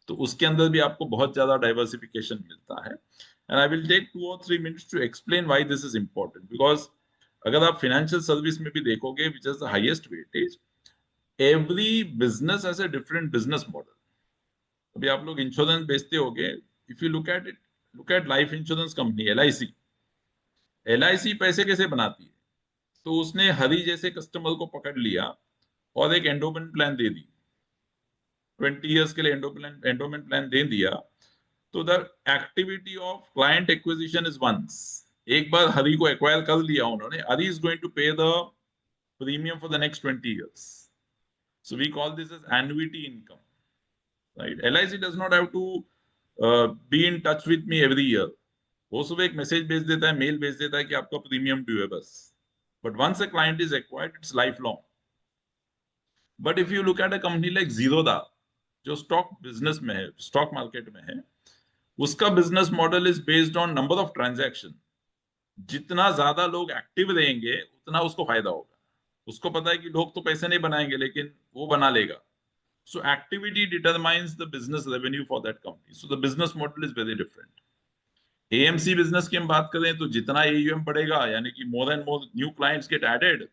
तो उसके अंदर भी आपको बहुत ज्यादा डाइवर्सिफिकेशन मिलता है. And I will take 2 or 3 minutes to explain why this is important. Because अगर आप फाइनेंशियल सर्विस में भी देखोगे which is the highest weightage, every business has a different business model. अभी आप लोग इंश्योरेंस बेचते होगे. If you look at it, look at life insurance company LIC. LIC पैसे कैसे बनाती है? तो उसने हरी जैसे कस्टमर को पकड़ लिया और एक एंडोमेंट प्लान दे दी. 20 years के लिए एंडोमेंट प्लान दे दिया. तो the activity of client acquisition is once. एक बार हरी को एक्वायर कर लिया उन्होंने, Hari is going to pay the premium for the next 20 years. So we call this as annuity income, right? LIC does not have to be in touch with me every year. वो सुबह एक message भेज देता है, mail भेज देता है कि आपका प्रीमियम ड्यू है बस. But once a client is acquired, it's lifelong. But if you look at a company like Zerodha, जो स्टॉक बिजनेस में है, स्टॉक मार्केट में है, उसका business model is based on number of transaction. जितना ज्यादा लोग एक्टिव रहेंगे उतना उसको फायदा होगा. उसको पता है कि लोग तो पैसे नहीं बनाएंगे लेकिन वो बना लेगा. सो activity determines the business revenue for that company. So the business model is very different. AMC business की हम बात करें तो जितना AUM बढ़ेगा, यानी कि more and more new clients get added,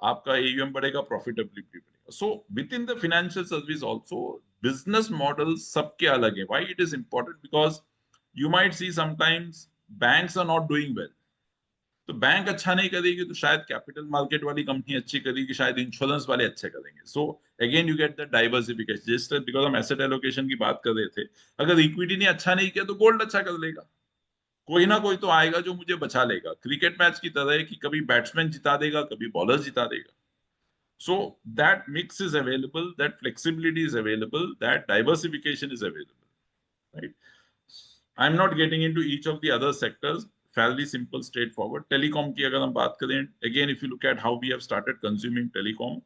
आपका AUM बढ़ेगा, प्रॉफिटेबिलिटी बढ़ेगा. So within the financial service also business model सबके अलग है. Why it is important? Because you might see sometimes banks are not doing well. तो bank अच्छा नहीं करेगी तो शायद कैपिटल मार्केट वाली कंपनी अच्छी करेगी, शायद इंश्योरेंस वाले अच्छे करेंगे. So again you get the diversification. जिस तरह बिकॉज हम एसेट एलोकेशन की बात कर रहे थे, अगर इक्विटी ने अच्छा नहीं किया तो गोल्ड अच्छा कर लेगा. कोई ना कोई तो आएगा जो मुझे बचा लेगा. क्रिकेट मैच की तरह है कि कभी बैट्समैन जिता देगा, कभी बॉलर जिता देगा. So that mix is available, that flexibility is available, that diversification is available, right? I'm not getting into each of the other sectors. Fairly simple, straightforward. Telecom की अगर हम बात करें, again, if you look at how we have started consuming telecom,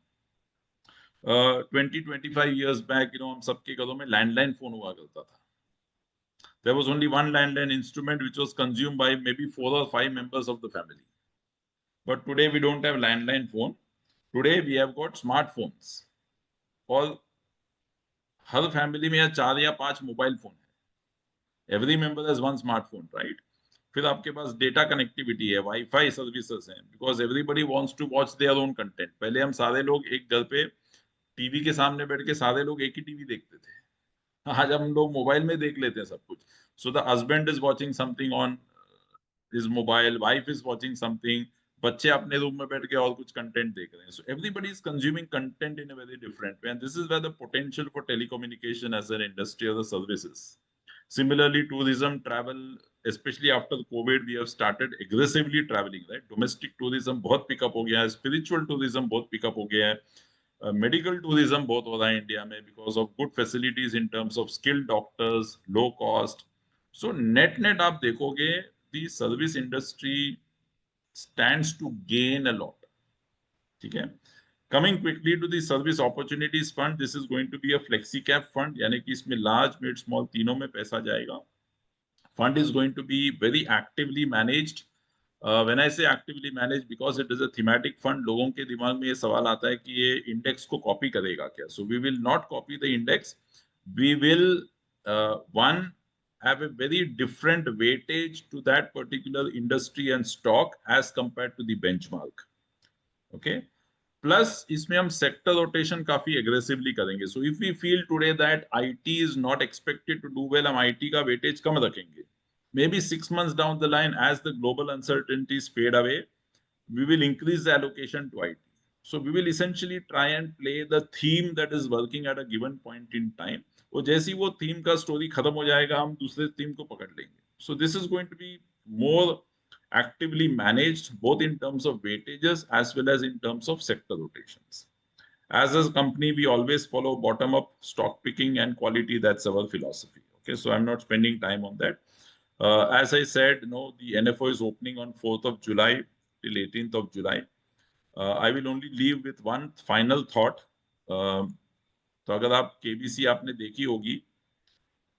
20-25 years back, हम सबके घरों में landline phone हुआ करता था. There was only one landline instrument which was consumed by maybe 4 or 5 members of the family. But today we don't have landline phone. Today we have got smartphones. और हर family में 4 या 5 mobile phone है. Every member has one smartphone, right? फिर आपके पास data connectivity है, wifi services हैं, because everybody wants to watch their own content. पहले हम सारे लोग एक घर पे टीवी के सामने बैठ के सारे लोग एक ही टीवी देखते थे. आज हम लोग मोबाइल में देख लेते हैं सब कुछ. So the husband is watching something on his mobile, wife is watching something, बच्चे अपने रूम में बैठ के और कुछ कंटेंट देख रहे हैं. So everybody is consuming content in a very different way, and this is where the potential for telecommunication as an industry और services. Similarly, tourism, travel, especially after COVID, we have started aggressively traveling, right? Domestic tourism बहुत pick up हो गया है, spiritual tourism बहुत pick up हो गया है, medical tourism बहुत हो रहा है इंडिया में because of good facilities in terms of skilled doctors, low cost. So net आप देखोगे, the service industry stands to gain a lot. ठीक है? Coming quickly to the service opportunities fund, this is going to be a flexi cap fund, यानी कि इसमें large, mid, small तीनों में पैसा जाएगा. Fund is going to be very actively managed. When I say actively managed, because it is a thematic fund, लोगों के दिमाग में ये सवाल आता है कि ये इंडेक्स को कॉपी करेगा क्या? So we will not copy the index. We will one have a very different weightage to that particular industry and stock as compared to the benchmark. Okay. Plus इसमें हम सेक्टर रोटेशन काफी aggressively करेंगे. So if we feel today that IT is not expected to do well, हम IT का weightage कम रखेंगे. Maybe 6 months down the line, as the global uncertainties fade away, we will increase the allocation to IT. So we will essentially try and play the theme that is working at a given point in time. और जैसे ही वो theme का story खत्म हो जाएगा हम दूसरे theme को पकड़ लेंगे. So this is going to be more actively managed both in terms of weightages as well as in terms of sector rotations. As a company, we always follow bottom up stock picking and quality. That's our philosophy. Okay, so I'm not spending time on that. As I said, the NFO is opening on 4th of July till 18th of July. I will only leave with one final thought. तो अगर आप KBC आपने देखी होगी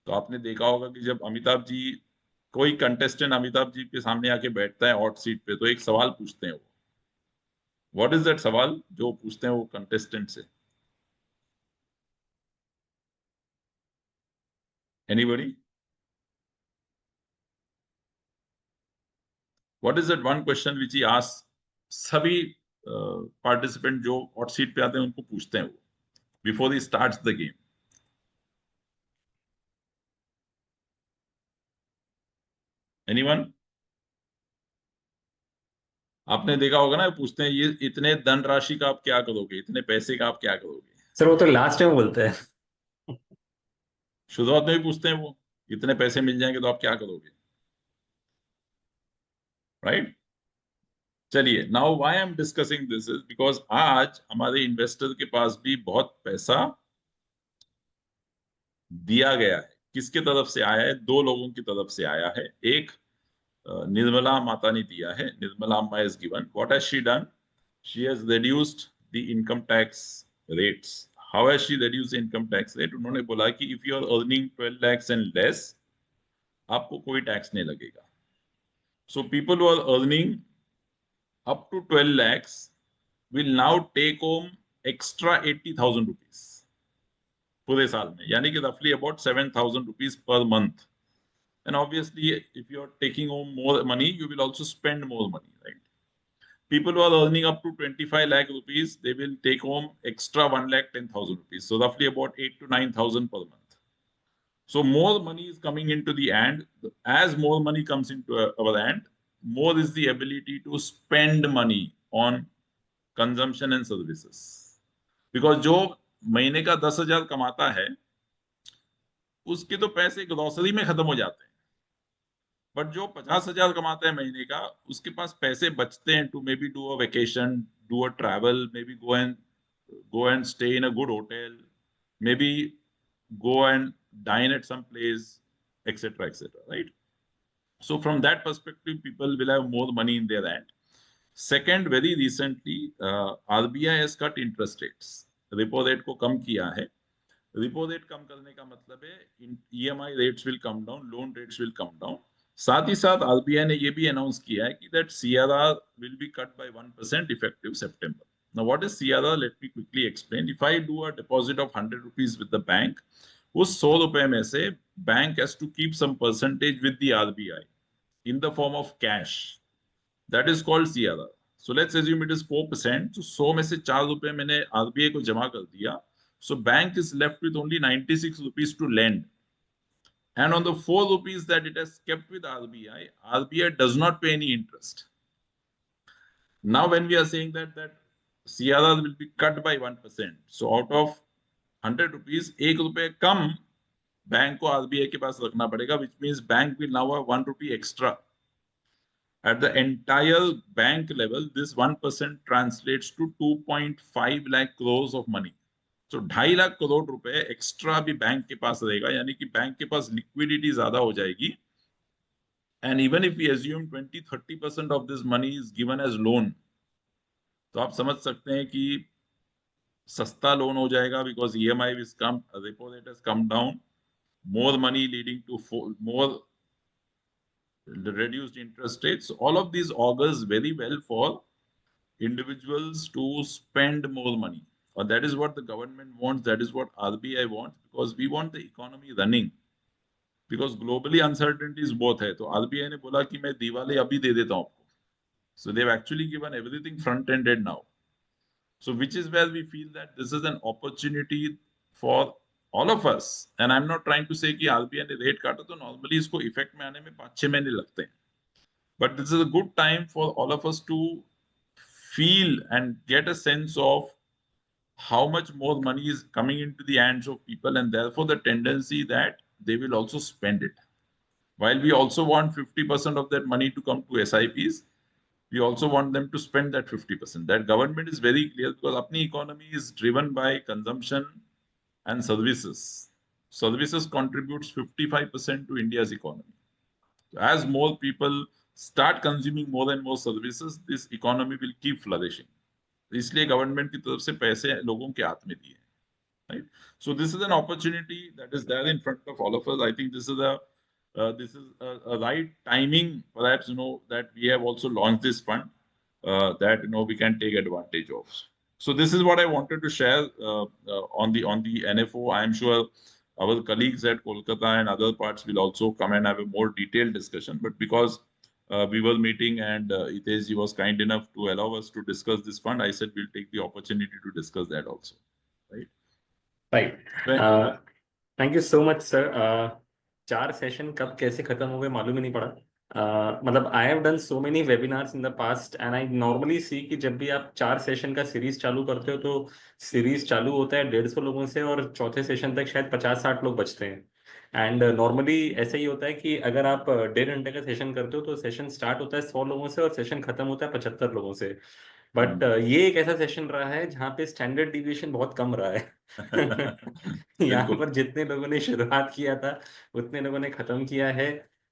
तो आपने देखा होगा कि जब अमिताभ जी कोई कंटेस्टेंट अमिताभ जी के सामने आके बैठता है हॉट सीट पे तो एक सवाल पूछते हैं वो. व्हाट इज दैट सवाल जो पूछते हैं वो कंटेस्टेंट से? Anybody? What is that one question which he ask? सभी पार्टिसिपेंट जो हॉट सीट पे आते हैं उनको पूछते हैं वो before he starts the game. Anyone? आपने देखा होगा ना पूछते हैं ये इतने धन राशि का आप क्या करोगे, इतने पैसे का आप क्या करोगे? सर वो तो लास्ट में बोलते हैं. शुरुआत में भी पूछते हैं वो इतने पैसे मिल जाएंगे तो आप क्या करोगे, राइट? चलिए, now why I am discussing this is because आज हमारे इन्वेस्टर के पास भी बहुत पैसा दिया गया है. किसके तरफ से आया है? दो लोगों की तरफ से आया है. एक निर्मला माता ने दिया है. निर्मला अम्मा is given. What has she done? She has reduced the income tax rates. How has she reduced income tax rate? उन्होंने बोला कि if you are earning 12 lakhs and less आपको कोई टैक्स नहीं लगेगा. So people who are earning up to 12 lakhs will now take home extra 80,000 rupees पूरे साल में, यानी कि roughly about 7,000 rupees per month. And obviously, if you are taking home more money, you will also spend more money, right? People who are earning up to 25 lakh rupees, they will take home extra 1,10,000 rupees. So roughly about 8 to 9,000 per month. So more money is coming into the hand. As more money comes into our hand, more is the ability to spend money on consumption and services. Because जो महीने का 10,000 कमाता है उसके तो पैसे grocery में खत्म हो जाते हैं, बट जो 50,000 कमाता है महीने का उसके पास पैसे बचते हैं to maybe do a vacation, do a travel, maybe go and stay in a good hotel, maybe go and dine at some place, etc., right? So from that perspective, people will have more money in their hand. Second, very recently, RBI has cut interest rates. Repo rate को कम किया है. Repo rate कम करने का मतलब है EMI rates will come down, loan rates will come down. साथ ही साथ RBI ने ये भी अनाउंस किया है कि that CRR will be cut by 1% effective September. Now, what is CRR? Let me quickly explain. If I do a deposit of 100 rupees with the bank, उस 100 रुपए में से bank has to keep some percentage with the RBI in the form of cash. That is called CRR. So let's assume it is 4%. So 100 में से 4 रुपए मैंने RBI को जमा कर दिया. So bank is left with only 96 rupees to lend. And on the 4 rupees that it has kept with RBI does not pay any interest. Now when we are saying that CRR will be cut by 1%, so out of 100 rupees, 1 रुपए कम bank को RBI के पास रखना पड़ेगा, which means bank will now have 1 rupee extra. At the entire bank level, this 1% translates to 2.5 lakh crores of money. So 2.5 lakh crore रुपए extra भी bank के पास रहेगा, यानी कि बैंक के पास लिक्विडिटी ज्यादा हो जाएगी. And even if we assume 20-30% of this money is given as loan, तो आप समझ सकते हैं कि सस्ता लोन हो जाएगा because EMI is come, repo rate has come down, more money leading to more the reduced interest rates. All of these augurs very well for individuals to spend more money. Or that is what the government wants. That is what RBI wants, because we want the economy running. Because globally uncertainties both है. तो RBI ने बोला कि मैं दिवाली अभी दे देता हूँ आपको. So they've actually given everything front-ended now. So which is where we feel that this is an opportunity for all of us. And I'm not trying to say कि RBI ने रेट काटा तो normally इसको effect में आने में 5-6 महीने लगते हैं. But this is a good time for all of us to feel and get a sense of how much more money is coming into the hands of people, and therefore the tendency that they will also spend it. While we also want 50% of that money to come to SIPs, we also want them to spend that 50%. That government is very clear, because apni economy is driven by consumption and services. Services contributes 55% to India's economy. As more people start consuming more and more services, this economy will keep flourishing. इसलिए government की तरफ से पैसे लोगों के हाथ में दिए, right? So this is an opportunity that is there in front of all of us. I think this is a right timing, perhaps, that we have also launched this fund, that we can take advantage of. So this is what I wanted to share on the NFO. I am sure our colleagues at Kolkata and other parts will also come and have a more detailed discussion. But because we were meeting and Hitesh ji was kind enough to allow us to discuss this fund, I said we'll take the opportunity to discuss that also. Right? Right. Right. Thank you so much, sir. 4 session कब कैसे खत्म हो गए मालूम ही नहीं पड़ा. मतलब I have done so many webinars in the past and I normally see कि जब भी आप 4 सेशन का सीरीज चालू करते हो तो सीरीज चालू होता है 150 लोगों से और चौथे सेशन तक शायद 50-60 लोग बचते हैं. एंड नॉर्मली ऐसा ही होता है कि अगर आप 1.5 घंटे का सेशन करते हो तो सेशन स्टार्ट होता है 100 लोगों से और सेशन खत्म होता है 75 लोगों से. बट ये एक ऐसा सेशन रहा है जहाँ पे स्टैंडर्ड डिविएशन बहुत कम रहा है. यहाँ पर जितने लोगों ने शुरुआत किया था उतने लोगों ने खत्म किया है.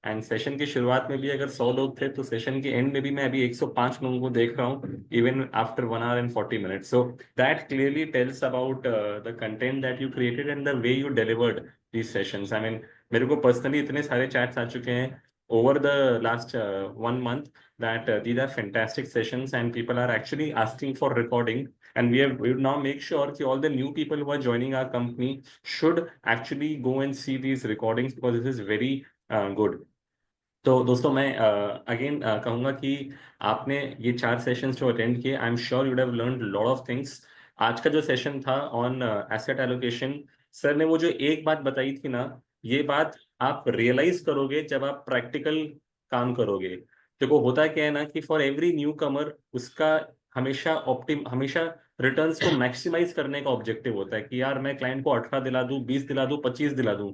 एंड सेशन की शुरुआत में भी अगर 100 लोग थे तो सेशन के एंड में भी मैं अभी 105 लोगों को देख रहा हूँ, even after 1 hour and 40 minutes. So that clearly tells about the content that you created and the way you delivered these sessions. I mean मेरे को पर्सनली इतने सारे चैट्स आ चुके हैं over the last 1 month that these are fantastic sessions and people are actually asking for recording, and we now make sure that all the new people who are joining our company should actually go and see these recordings because this is very good. तो दोस्तों मैं again कहूँगा कि आपने ये 4 sessions जो attend किए, I am sure you have learned lot of things. आज का जो सेशन था ऑन एसेट एलोकेशन, सर ने वो जो एक बात बताई थी ना, ये बात आप रियलाइज करोगे जब आप प्रैक्टिकल काम करोगे. देखो होता क्या है ना कि फॉर एवरी न्यू कमर उसका हमेशा रिटर्न्स को मैक्सिमाइज करने का ऑब्जेक्टिव होता है कि यार मैं क्लाइंट को 18 दिला दूं, 20 दिला दूं, 25 दिला दूं.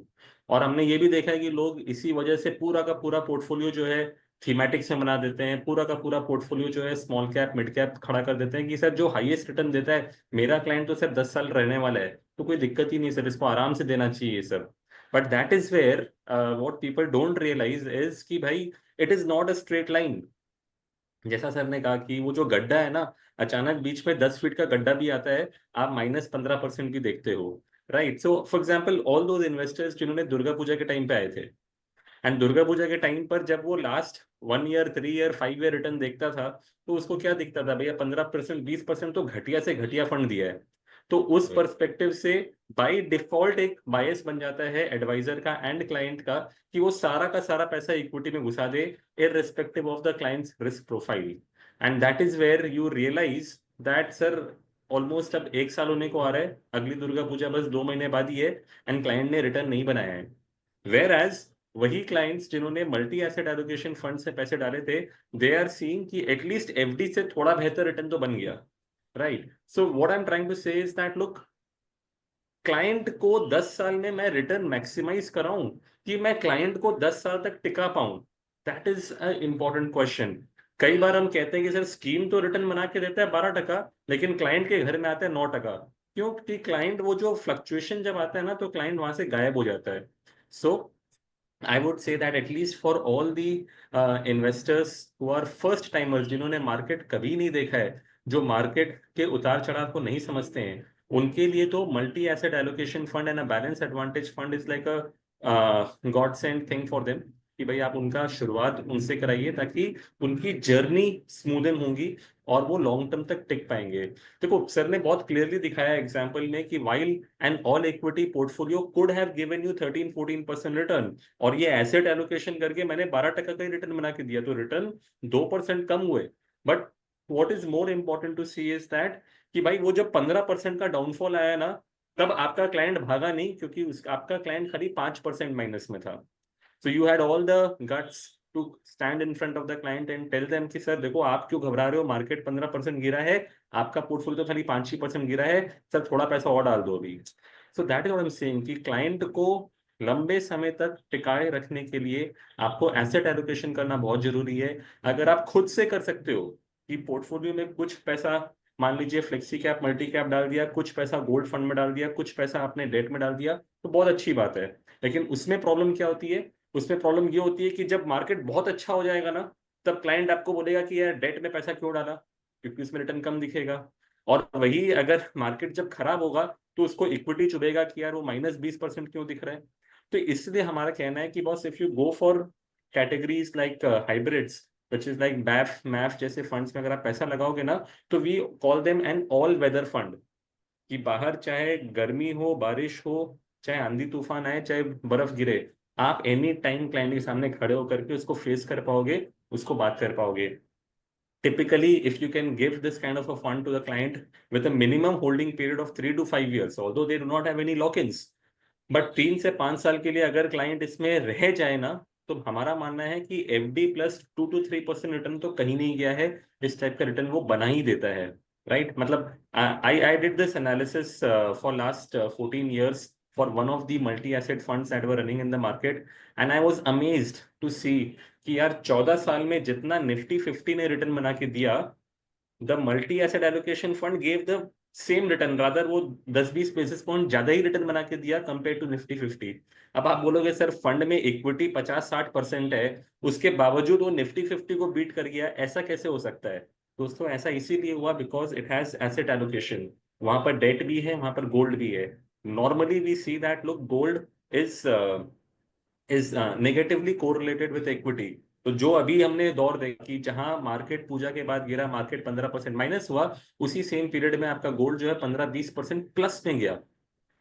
और हमने ये भी देखा है कि लोग इसी वजह से पूरा का पूरा पोर्टफोलियो जो है थीमेटिक से बना देते हैं, पूरा का पूरा पोर्टफोलियो जो है स्मॉल कैप मिड कैप खड़ा कर देते हैं कि सर जो हाईएस्ट रिटर्न देता है मेरा क्लाइंट तो सर 10 साल रहने वाला है तो कोई दिक्कत ही नहीं सर, इसको आराम से देना चाहिए sir. But that is where what people don't realise is कि भाई it is not a straight line. जैसा सर ने कहा कि वो जो गड्ढा है ना, अचानक बीच में 10 फीट का गड्ढा भी आता है, आप -15% भी देखते हो. Right. So for example all those investors जिन्होंने दुर्गा पूजा के टाइम पे आए थे, एंड दुर्गा पूजा के टाइम पर जब वो last 1 year 3 year 5 year return देखता था तो उसको क्या दिखता था, भैया 15% 20% तो घटिया से घटिया फंड दिया है. तो उस पर्सपेक्टिव से बाय डिफॉल्ट एक बायस बन जाता है एडवाइजर का एंड क्लाइंट का कि वो सारा का सारा पैसा इक्विटी में घुसा they irrespective of the clients risk profile. And that is where you realize that sir almost अब 1 साल होने को आ रहा है, अगली दुर्गा पूजा बस 2 महीने बाद ही है एंड क्लाइंट ने रिटर्न नहीं बनाया है. वेयर एज वही क्लाइंट्स जिन्होंने मल्टी एसेट एलोकेशन फंड से पैसे डाले थे, दे आर सीइंग कि एटलीस्ट एफडी से थोड़ा बेहतर रिटर्न तो बन गया. Right. So what I am trying to say is that look, client को 10 साल में मैं रिटर्न मैक्सिमाइज कराऊं कि मैं क्लाइंट को 10 साल तक टिका पाऊं, that is a important question. कई बार हम कहते हैं कि सर स्कीम तो रिटर्न बना के देता है 12%, लेकिन क्लाइंट के घर में आता है 9%. क्योंकि क्लाइंट वो जो फ्लक्चुएशन जब आता है ना तो क्लाइंट वहां से गायब हो जाता है. सो I would say that at least for all the investors who are first timers, जिन्होंने मार्केट कभी नहीं देखा है, जो मार्केट के उतार चढ़ाव को नहीं समझते हैं, उनके लिए तो multi asset allocation fund and a balance advantage fund is like a god sent thing for them. कि भाई आप उनका शुरुआत उनसे कराइए ताकि उनकी जर्नी स्मूदन होगी और वो लॉन्ग टर्म तक टिक पाएंगे. देखो सर ने बहुत क्लियरली दिखाया एग्जांपल में कि while an all equity portfolio could have given you 13-14% return और ये एसेट एलोकेशन करके मैंने 12% का ही रिटर्न बना के दिया तो रिटर्न 2% कम हुए. But what is more important to see is that कि भाई वो जब 15% का डाउनफॉल आया ना, तब आपका क्लाइंट भागा नहीं क्योंकि आपका क्लाइंट खाली 5% माइनस में था. So you had all the guts to stand in front of the client and tell them कि सर देखो आप क्यों घबरा रहे हो, मार्केट 15% गिरा है, आपका पोर्टफोलियो तो खाली 5-6% गिरा है, सर थोड़ा पैसा और डाल दो अभी। So that is what I am saying कि क्लाइंट को लंबे समय तक टिकाए रखने के लिए आपको एसेट एलोकेशन करना बहुत जरूरी है। अगर आप खुद से कर सकते हो कि पोर्टफोलियो में कुछ पैसा, मान लीजिए फ्लेक्सी कैप मल्टी कैप डाल दिया, कुछ पैसा गोल्ड फंड में डाल दिया, कुछ पैसा आपने डेट में डाल दिया, तो बहुत अच्छी बात है। लेकिन उसमें प्रॉब्लम क्या होती है, उसमें प्रॉब्लम ये होती है कि जब मार्केट बहुत अच्छा हो जाएगा ना, तब क्लाइंट आपको बोलेगा कि यार डेट में पैसा क्यों डाला, क्योंकि उसमें रिटर्न कम दिखेगा। और वही अगर मार्केट जब खराब होगा तो उसको इक्विटी चुभेगा कि यार वो -20% क्यों दिख रहा है। तो इसलिए हमारा कहना है कि boss if you go for categories like hybrids which is like BAF MAF जैसे फंड्स में अगर आप पैसा लगाओगे ना, तो we call them an all weather fund, कि बाहर चाहे गर्मी हो, बारिश हो, चाहे आंधी तूफान आए, चाहे बर्फ गिरे, आप एनी टाइम क्लाइंट के सामने खड़े होकर के उसको फेस कर पाओगे, उसको बात कर पाओगे। Typically, if you can give this kind of a fund to the client with a minimum holding period of 3 to 5 years, although they do not have any lock-ins, but 3 से 5 साल के लिए अगर क्लाइंट इसमें रह जाए ना, तो हमारा मानना है कि FD प्लस 2 to 3% रिटर्न तो कहीं नहीं गया है, इस टाइप का रिटर्न वो बना ही देता है। राइट मतलब I did this analysis for last 14 years for one of the multi asset funds that were running in the market, and I was amazed to see कि यार 14 साल में जितना निफ्टी 50 ने रिटर्न बना के दिया, the multi asset allocation fund gave the same return, rather वो 10-20 बेसिस पॉइंट ज्यादा ही रिटर्न बना के दिया कंपेयर टू निफ्टी 50। अब आप बोलोगे सर फंड में इक्विटी 50-60% है, उसके बावजूद वो निफ्टी 50 को बीट कर गया, ऐसा कैसे हो सकता है? दोस्तों ऐसा इसीलिए हुआ because it has asset allocation, वहां पर डेट भी है, वहां पर गोल्ड भी है। Normally we see that look gold is is negatively correlated with equity. तो जो अभी हमने दौर देखा कि जहां मार्केट पूजा के बाद गिरा, मार्केट 15% माइनस हुआ, उसी सेम पीरियड में आपका गोल्ड जो है 15-20% प्लस में गया,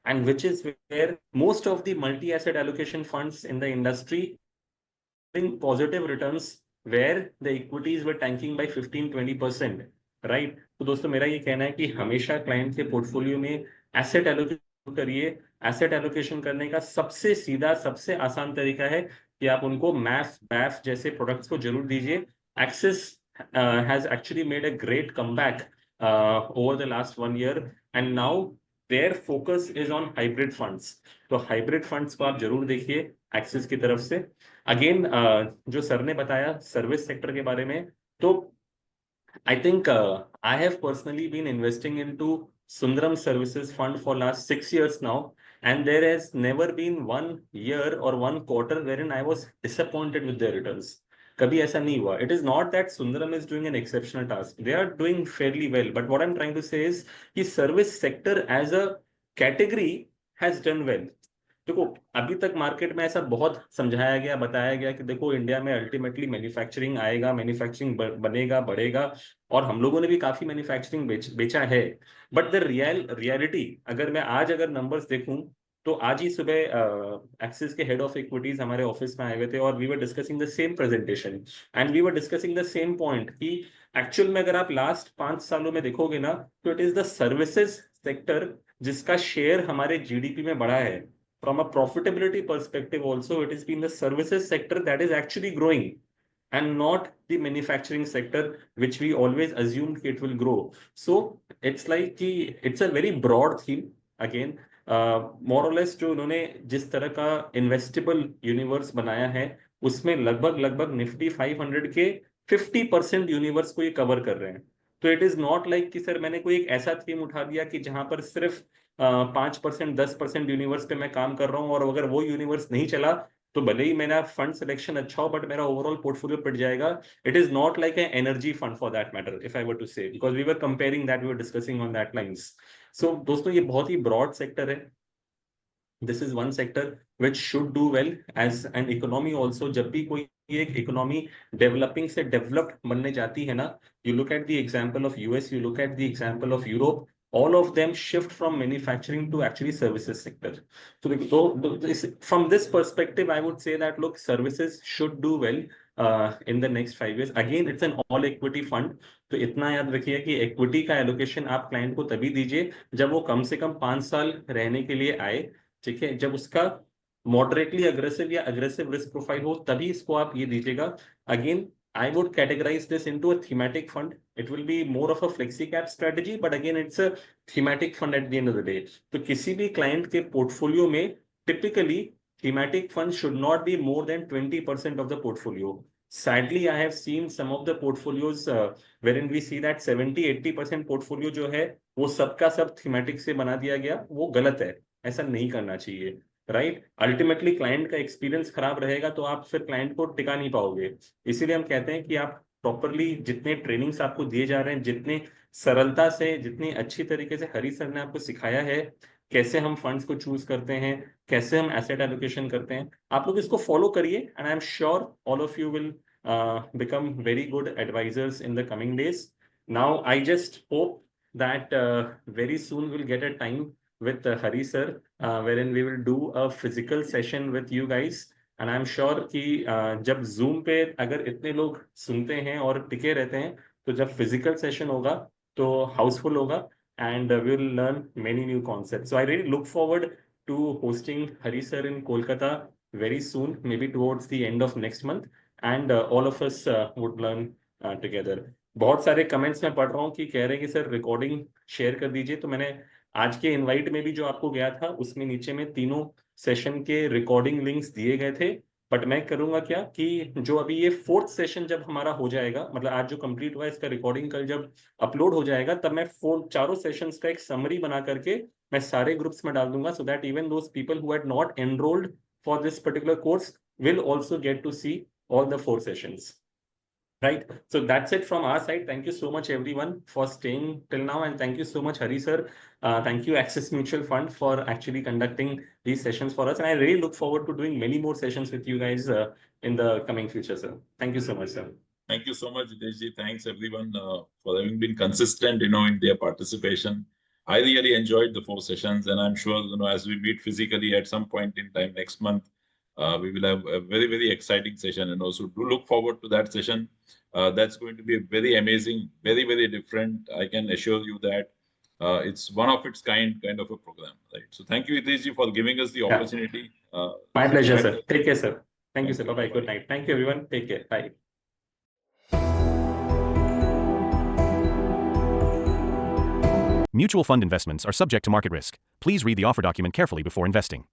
and which is where most of the multi asset allocation funds in the industry positive returns where the equities were tanking by 15-20%। Right, तो दोस्तों मेरा ये कहना है कि हमेशा क्लाइंट के पोर्टफोलियो में एसेट एलोकेशन करिए। एसेट एलोकेशन करने का सबसे सीधा, सबसे आसान तरीका है कि आप उनको मैफ बैफ जैसे प्रोडक्ट्स को जरूर दीजिए। Axis has actually made a great comeback over the last 1 year, and now their focus is on hybrid funds. तो हाइब्रिड फंड्स को आप जरूर देखिए एक्सिस की तरफ से। अगेन जो सर ने बताया सर्विस सेक्टर के बारे में, तो I think I have personally been investing into Sundaram Services Fund for last 6 years now, and there has never been 1 year or 1 quarter wherein I was disappointed with their returns. कभी ऐसा नहीं हुआ. It is not that Sundaram is doing an exceptional task. They are doing fairly well. But what I'm trying to say is कि service sector as a category has done well. देखो अभी तक market में ऐसा बहुत समझाया गया, बताया गया कि देखो इंडिया में अल्टीमेटली मैन्युफैक्चरिंग आएगा, मैन्युफैक्चरिंग बनेगा, बढ़ेगा, और हम लोगों ने भी काफी मैन्युफैक्चरिंग बेचा है। बट द रियलिटी अगर मैं आज अगर नंबर्स देखूं, तो आज ही सुबह एक्सिस के हेड ऑफ इक्विटीज हमारे ऑफिस में आए हुए थे, और we were discussing the same presentation, and we were discussing the same point कि एक्चुअल में अगर आप लास्ट 5 सालों में देखोगे ना, तो it is the services sector जिसका शेयर हमारे जीडीपी में बढ़ा है। From a profitability perspective also, it has been the services sector that is actually growing, and not the manufacturing sector, which we always assumed it will grow. So it's like it's a very broad theme again, more or less जो उन्होंने जिस तरह का investable universe बनाया है, उसमें लगभग लगभग निफ्टी 500 के 50% यूनिवर्स को ये कवर कर रहे हैं। तो इट इज नॉट लाइक कि सर मैंने कोई एक ऐसा थीम उठा दिया कि जहां पर सिर्फ 5% 10% यूनिवर्स पे मैं काम कर रहा हूँ, और अगर वो यूनिवर्स नहीं चला तो भले ही मेरा फंड सिलेक्शन अच्छा हो, बट मेरा ओवरऑल पोर्टफोलियो पिट जाएगा। It is not like a energy fund for that matter, if I were to say, because we were comparing that, we were discussing on that lines. So दोस्तों ये बहुत ही broad sector है। This is one sector which should do well as an economy also. जब भी कोई एक economy developing से डेवलप्ड बनने जाती है ना, you look at the example of US, you look at the example of Europe, all of them shift from manufacturing to actually services sector. From this perspective, I would say that look, services should do well in the next 5 years. Again, it's an all equity fund. तो इतना याद रखिए कि equity का allocation आप client को तभी दीजिए जब वो कम से कम 5 साल रहने के लिए आए, ठीक है, जब उसका मॉडरेटली अग्रेसिव या अग्रेसिव रिस्क प्रोफाइल हो तभी इसको आप ये दीजिएगा. Again I would categorize this into a thematic fund. It will be more of a flexi cap strategy, but again, it's a thematic fund at the end of the day. तो किसी भी client के portfolio में typically thematic funds should not be more than 20% of the portfolio. Sadly, I have seen some of the portfolios wherein we see that 70-80% portfolio जो है वो सबका सब thematic से बना दिया गया. वो गलत है. ऐसा नहीं करना चाहिए. राइट. अल्टीमेटली क्लाइंट का एक्सपीरियंस खराब रहेगा तो आप फिर क्लाइंट को टिका नहीं पाओगे. इसीलिए हम कहते हैं कि आप प्रॉपरली जितने ट्रेनिंग्स आपको दिए जा रहे हैं, जितने सरलता से, जितनी अच्छी तरीके से हरी सर ने आपको सिखाया है कैसे हम फंड्स को चूज करते हैं, कैसे हम एसेट एलोकेशन करते हैं, आप लोग इसको फॉलो करिए and I am sure all of you will become very good advisors in the coming days. Now I just hope that very soon we'll get a time with Hari sir, wherein we will do a physical session with you guys. And I'm sure कि जब Zoom पे अगर इतने लोग सुनते हैं और टिके रहते हैं तो जब physical session होगा तो हाउसफुल होगा and we will learn many new concepts. So I really look forward to hosting Hari sir in Kolkata very soon, maybe towards the end of next month, and all of us would learn together. बहुत सारे comments मैं पढ़ रहा हूँ कि कह रहे हैं कि सर रिकॉर्डिंग शेयर कर दीजिए. तो मैंने आज के इनवाइट में भी जो आपको गया था उसमें नीचे में तीनों सेशन के रिकॉर्डिंग लिंक्स दिए गए थे. बट मैं करूंगा क्या कि जो अभी ये 4th सेशन जब हमारा हो जाएगा, मतलब आज जो कंप्लीट हुआ है इसका रिकॉर्डिंग कल जब अपलोड हो जाएगा तब मैं चारों सेशंस का एक समरी बना करके मैं सारे ग्रुप्स में डाल दूंगा, so that even those people who had not enrolled for this particular course will also get to see all the 4 sessions. Right. So that's it from our side. Thank you so much everyone for staying till now, and thank you so much Hari sir. Thank you Axis Mutual Fund for actually conducting these sessions for us, and I really look forward to doing many more sessions with you guys in the coming future, sir. Thank you so much, sir. Thank you so much, Hitesh. Thanks everyone for having been consistent, in their participation. I really enjoyed the 4 sessions, and I'm sure, as we meet physically at some point in time next month, we will have a very, very exciting session, and also do look forward to that session. That's going to be a very amazing, very, very different. I can assure you that it's one of its kind of a program, right? So thank you, Hitesh, for giving us the opportunity. My pleasure, sir. Take care, sir. Thank you, sir. Bye-bye. Good night. Thank you, everyone. Take care. Bye. Mutual fund investments are subject to market risk. Please read the offer document carefully before investing.